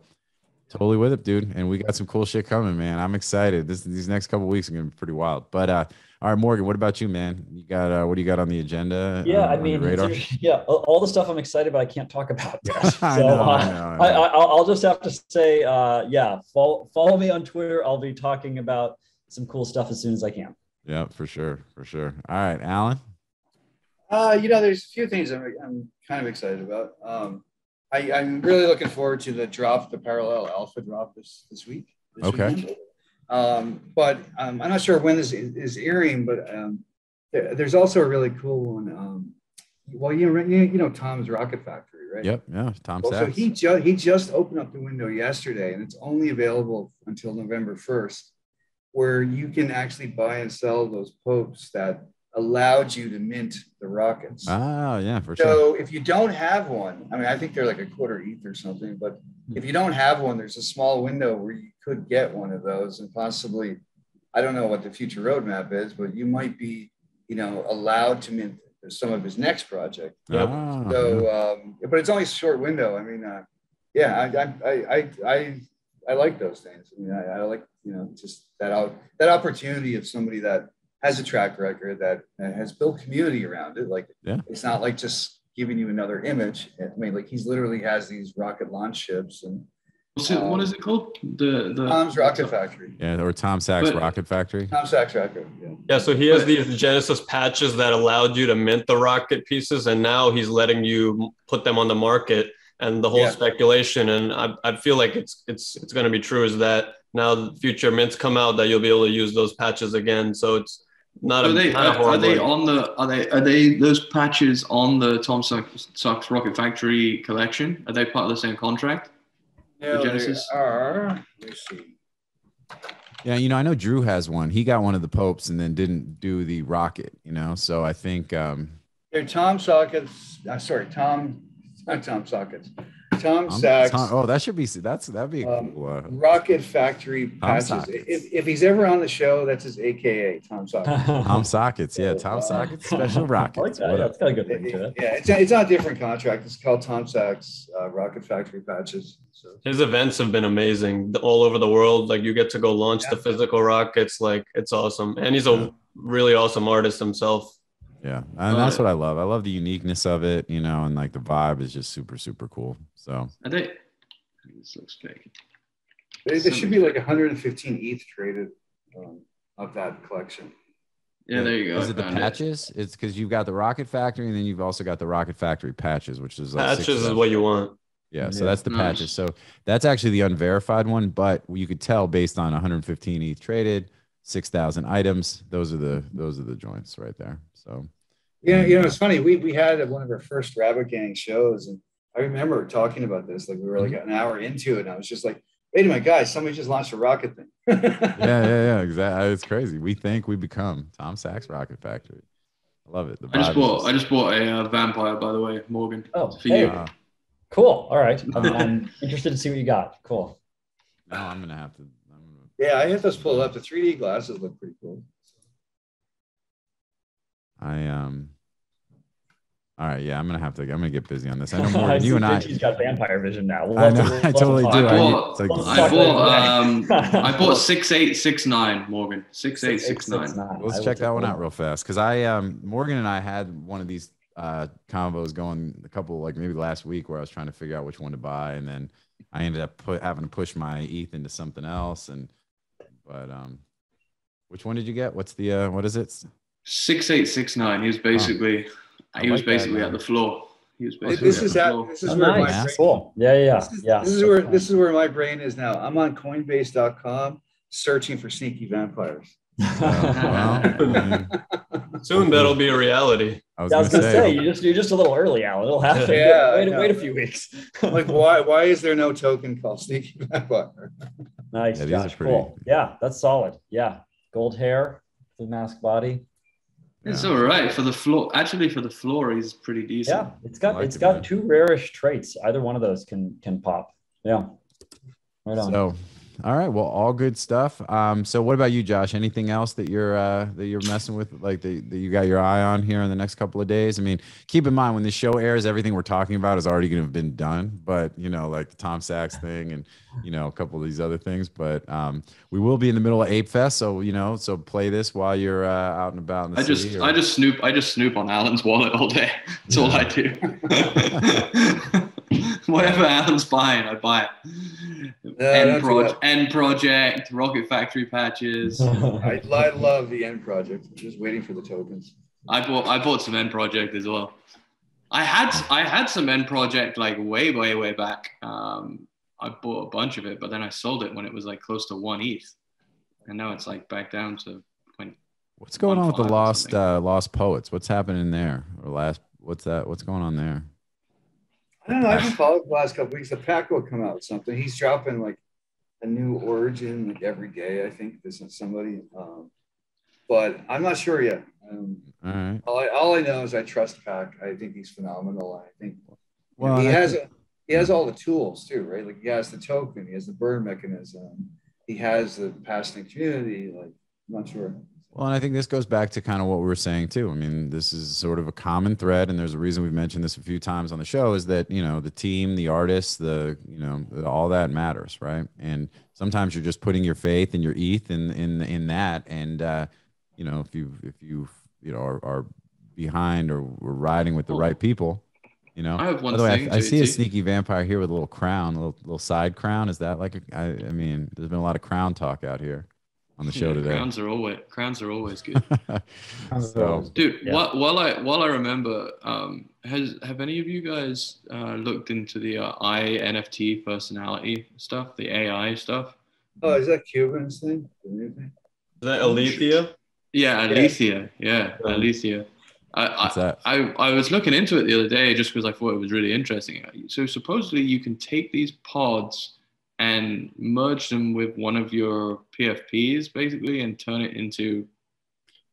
totally with it, dude. And we got some cool shit coming, man. I'm excited. These next couple of weeks are going to be pretty wild. But all right, Morgan, what about you, man? You got what do you got on the agenda? Yeah, on your radar? All the stuff I'm excited about, I can't talk about yet. So I know. I'll just have to say, follow me on Twitter. I'll be talking about some cool stuff as soon as I can. Yeah, for sure. All right, Alan. There's a few things I'm kind of excited about. I'm really looking forward to the parallel alpha drop this week. Weekend. But I'm not sure when this is airing, but there's also a really cool one. Tom's Rocket Factory, right? Yep, yeah, Tom Sachs. So he just opened up the window yesterday, and it's only available until November 1st, where you can actually buy and sell those popes that allowed you to mint the rockets. Ah, yeah, for sure. So if you don't have one, I think they're like a quarter ETH or something, but if you don't have one, there's a small window where you could get one of those, and possibly, I don't know what the future roadmap is, but you might be, allowed to mint some of his next project. Yep. But it's only a short window. I like those things. I like, just that opportunity of somebody that has a track record, that has built community around it. Like, It's not like just giving you another image. He's literally has these rocket launch ships. And what is it called? The Tom's Rocket Factory. Yeah, or Tom Sachs Rocket Factory. Tom Sachs Rocket. Yeah. So he has these Genesis patches that allowed you to mint the rocket pieces, and now he's letting you put them on the market. And the whole speculation, and I feel like it's going to be true, is that now future mints come out that you'll be able to use those patches again. So not Are a they not a are they horrible. on the are they those patches on the Tom Sachs Rocket Factory collection? Are they part of the same contract? No, they Genesis? are. Let me see. Yeah, I know Drew has one. He got one of the Popes and then didn't do the rocket, So I think They're Tom Sockets. Sorry, Tom, not Tom Sockets. Tom Tom, Sachs. that should be that'd be a cool Rocket Factory patches. Sockets. If he's ever on the show, that's his AKA, Tom Sockets. Tom Sockets, yeah, Tom Sockets Special I like Rockets. that. Yeah, it's got a good ring to it. Yeah, it's not a different contract. It's called Tom Sachs Rocket Factory patches. So His events have been amazing all over the world. Like you get to go launch the physical rockets. Like it's awesome. And he's a really awesome artist himself. Yeah, and that's what I love. I love the uniqueness of it, and like the vibe is just super, super cool. So Are they? This looks fake. there should be like 115 ETH traded of that collection. Yeah, there you go. Is it the Found patches? It's because you've got the Rocket Factory, and then you've also got the Rocket Factory patches, which is like Patches is what you want. Yeah, so that's the patches. So that's actually the unverified one, but you could tell based on 115 ETH traded, 6,000 items. Those are the joints right there. So yeah, it's funny. We had one of our first Rabbit Gang shows, and I remember talking about this. Like we were like an hour into it, and I was just like, "Wait a minute, guys! Somebody just launched a rocket thing." yeah, exactly. It's crazy. We think we become Tom Sachs Rocket Factory. I love it. I just bought a vampire, by the way, Morgan. Oh, for you. Cool. All right. I'm interested to see what you got. Cool. No, I'm gonna have to. Yeah, I had those pulled up. The 3D glasses look pretty cool. All right, yeah, I'm gonna get busy on this. I know more than you and I. He's got vampire vision now. I know, I totally do. I bought 6869, Morgan. 6869. Let's check that one out real fast because Morgan and I had one of these combos going a couple like maybe last week where I was trying to figure out which one to buy, and then I ended up having to push my ETH into something else. But which one did you get? What's the what is it? 6869. He was basically at the floor. He was basically This is where my brain, cool. Yeah. This is where my brain is now. I'm on Coinbase.com searching for sneaky vampires. Soon that'll be a reality. I was gonna say you're just a little early, Alan. It'll happen. Yeah, wait a few weeks. Like why is there no token called sneaky vampire? Nice, yeah, Josh. Cool. Yeah, that's solid. Yeah, gold hair, the mask body. It's all right for the floor. Actually, for the floor, he's pretty decent. Yeah, it's got two rarish traits. Either one of those can pop. Yeah. Right on. So, all right. Well, all good stuff. So what about you, Josh? Anything else that you're messing with, like that you got your eye on here in the next couple of days? I mean, keep in mind when this show airs, everything we're talking about is already going to have been done. But like the Tom Sachs thing and a couple of these other things. But we will be in the middle of ApeFest, so so play this while you're out and about in the city. I just snoop on Alan's wallet all day. That's all I do. Whatever Alan's buying, I buy it. End project, Rocket Factory patches. I love the end project. I'm just waiting for the tokens. I bought some end project as well. I had some end project like way back. I bought a bunch of it, but then I sold it when it was like close to 1 ETH, and now it's like back down to. What's going on with the lost poets? What's happening there? What's going on there? I don't know. I haven't followed the last couple weeks. The pack will come out with something. He's dropping like a new origin like every day. I think this is somebody, but I'm not sure yet. All right. All I know is I trust Pack. I think he's phenomenal. I think he has all the tools too, right? Like he has the token, he has the burn mechanism, he has the passing community. Like I'm not sure. Well, and I think this goes back to kind of what we were saying too. I mean, this is sort of a common thread, and there's a reason we've mentioned this a few times on the show is that, the team, the artists, all that matters, right? And sometimes you're just putting your faith and your ETH in that. And, if you are behind or we're riding with the right people, I have one thing. I see a JT. sneaky vampire here with a little crown, a little side crown. Is that like, I mean, there's been a lot of crown talk out here on the show today. Crowns are always good. So, dude, while I remember, have any of you guys looked into the NFT personality stuff, the AI stuff? Oh, is that Cuban's thing? The new thing? Is that Alethea? Yeah, Alicia. Yeah, Yeah. Alicia. What's that? I was looking into it the other day just because I thought it was really interesting. So supposedly you can take these pods and merge them with one of your PFPs basically and turn it into.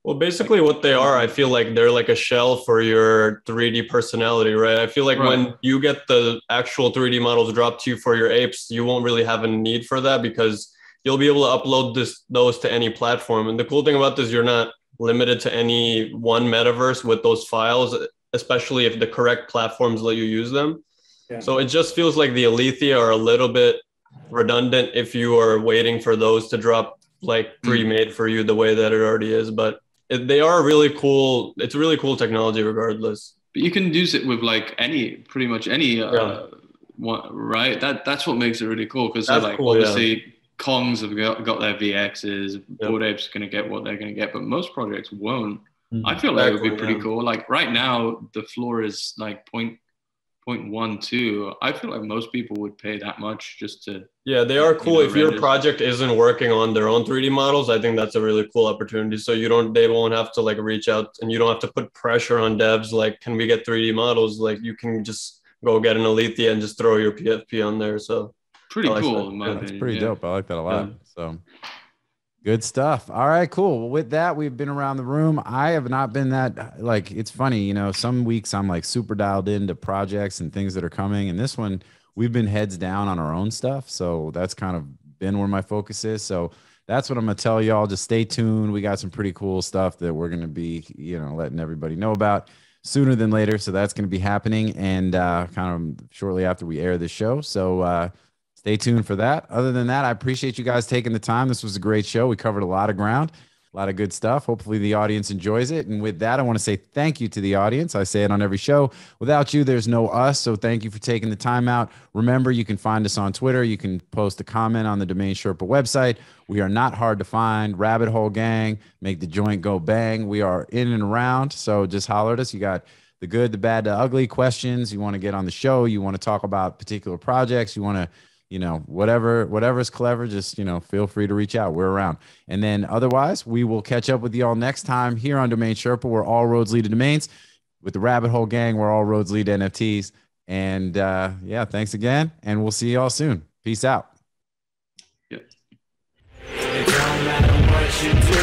Well, basically what they are, I feel like they're like a shell for your 3D personality, right? I feel like when you get the actual 3D models dropped to you for your apes, you won't really have a need for that because you'll be able to upload those to any platform. And the cool thing about this, you're not limited to any one metaverse with those files, especially if the correct platforms let you use them. Yeah. So it just feels like the Alethea are a little bit redundant if you are waiting for those to drop like pre-made for you the way that it already is. But they are really cool. It's really cool technology regardless. But you can use it with like pretty much any one, right? That's what makes it really cool because like cool, obviously Kongs have got their VXs, Bored Apes are going to get what they're going to get, but most projects won't. I feel like it would be pretty cool. Like right now, the floor is like 0.12. I feel like most people would pay that much just to. Yeah, they are cool. If your project isn't working on their own 3D models, I think that's a really cool opportunity. So they won't have to like reach out and you don't have to put pressure on devs. Like, can we get 3D models? Like you can just go get an Alethea and just throw your PFP on there. So pretty cool. In my opinion. That's pretty dope. I like that a lot. So good stuff. All right, cool. Well, with that, we've been around the room. I have not been that, like, it's funny, you know, some weeks I'm like super dialed into projects and things that are coming. And this one, we've been heads down on our own stuff. So that's kind of been where my focus is. So that's what I'm going to tell y'all. Just stay tuned. We got some pretty cool stuff that we're going to be, you know, letting everybody know about sooner than later. So that's going to be happening and kind of shortly after we air this show. So, stay tuned for that. Other than that, I appreciate you guys taking the time. This was a great show. We covered a lot of ground, a lot of good stuff. Hopefully the audience enjoys it. And with that, I want to say thank you to the audience. I say it on every show. Without you, there's no us. So thank you for taking the time out. Remember, you can find us on Twitter. You can post a comment on the DomainSherpa website. We are not hard to find. Rabbit Hole Gang, make the joint go bang. We are in and around. So just holler at us. You got the good, the bad, the ugly questions. You want to get on the show. You want to talk about particular projects. You want to, you know, whatever's clever, just, you know, feel free to reach out. We're around. And then otherwise, we will catch up with y'all next time here on DomainSherpa, where all roads lead to domains. With the Rabbit Hole Gang, where all roads lead to NFTs. And yeah, thanks again. And we'll see y'all soon. Peace out. It don't matter what you do.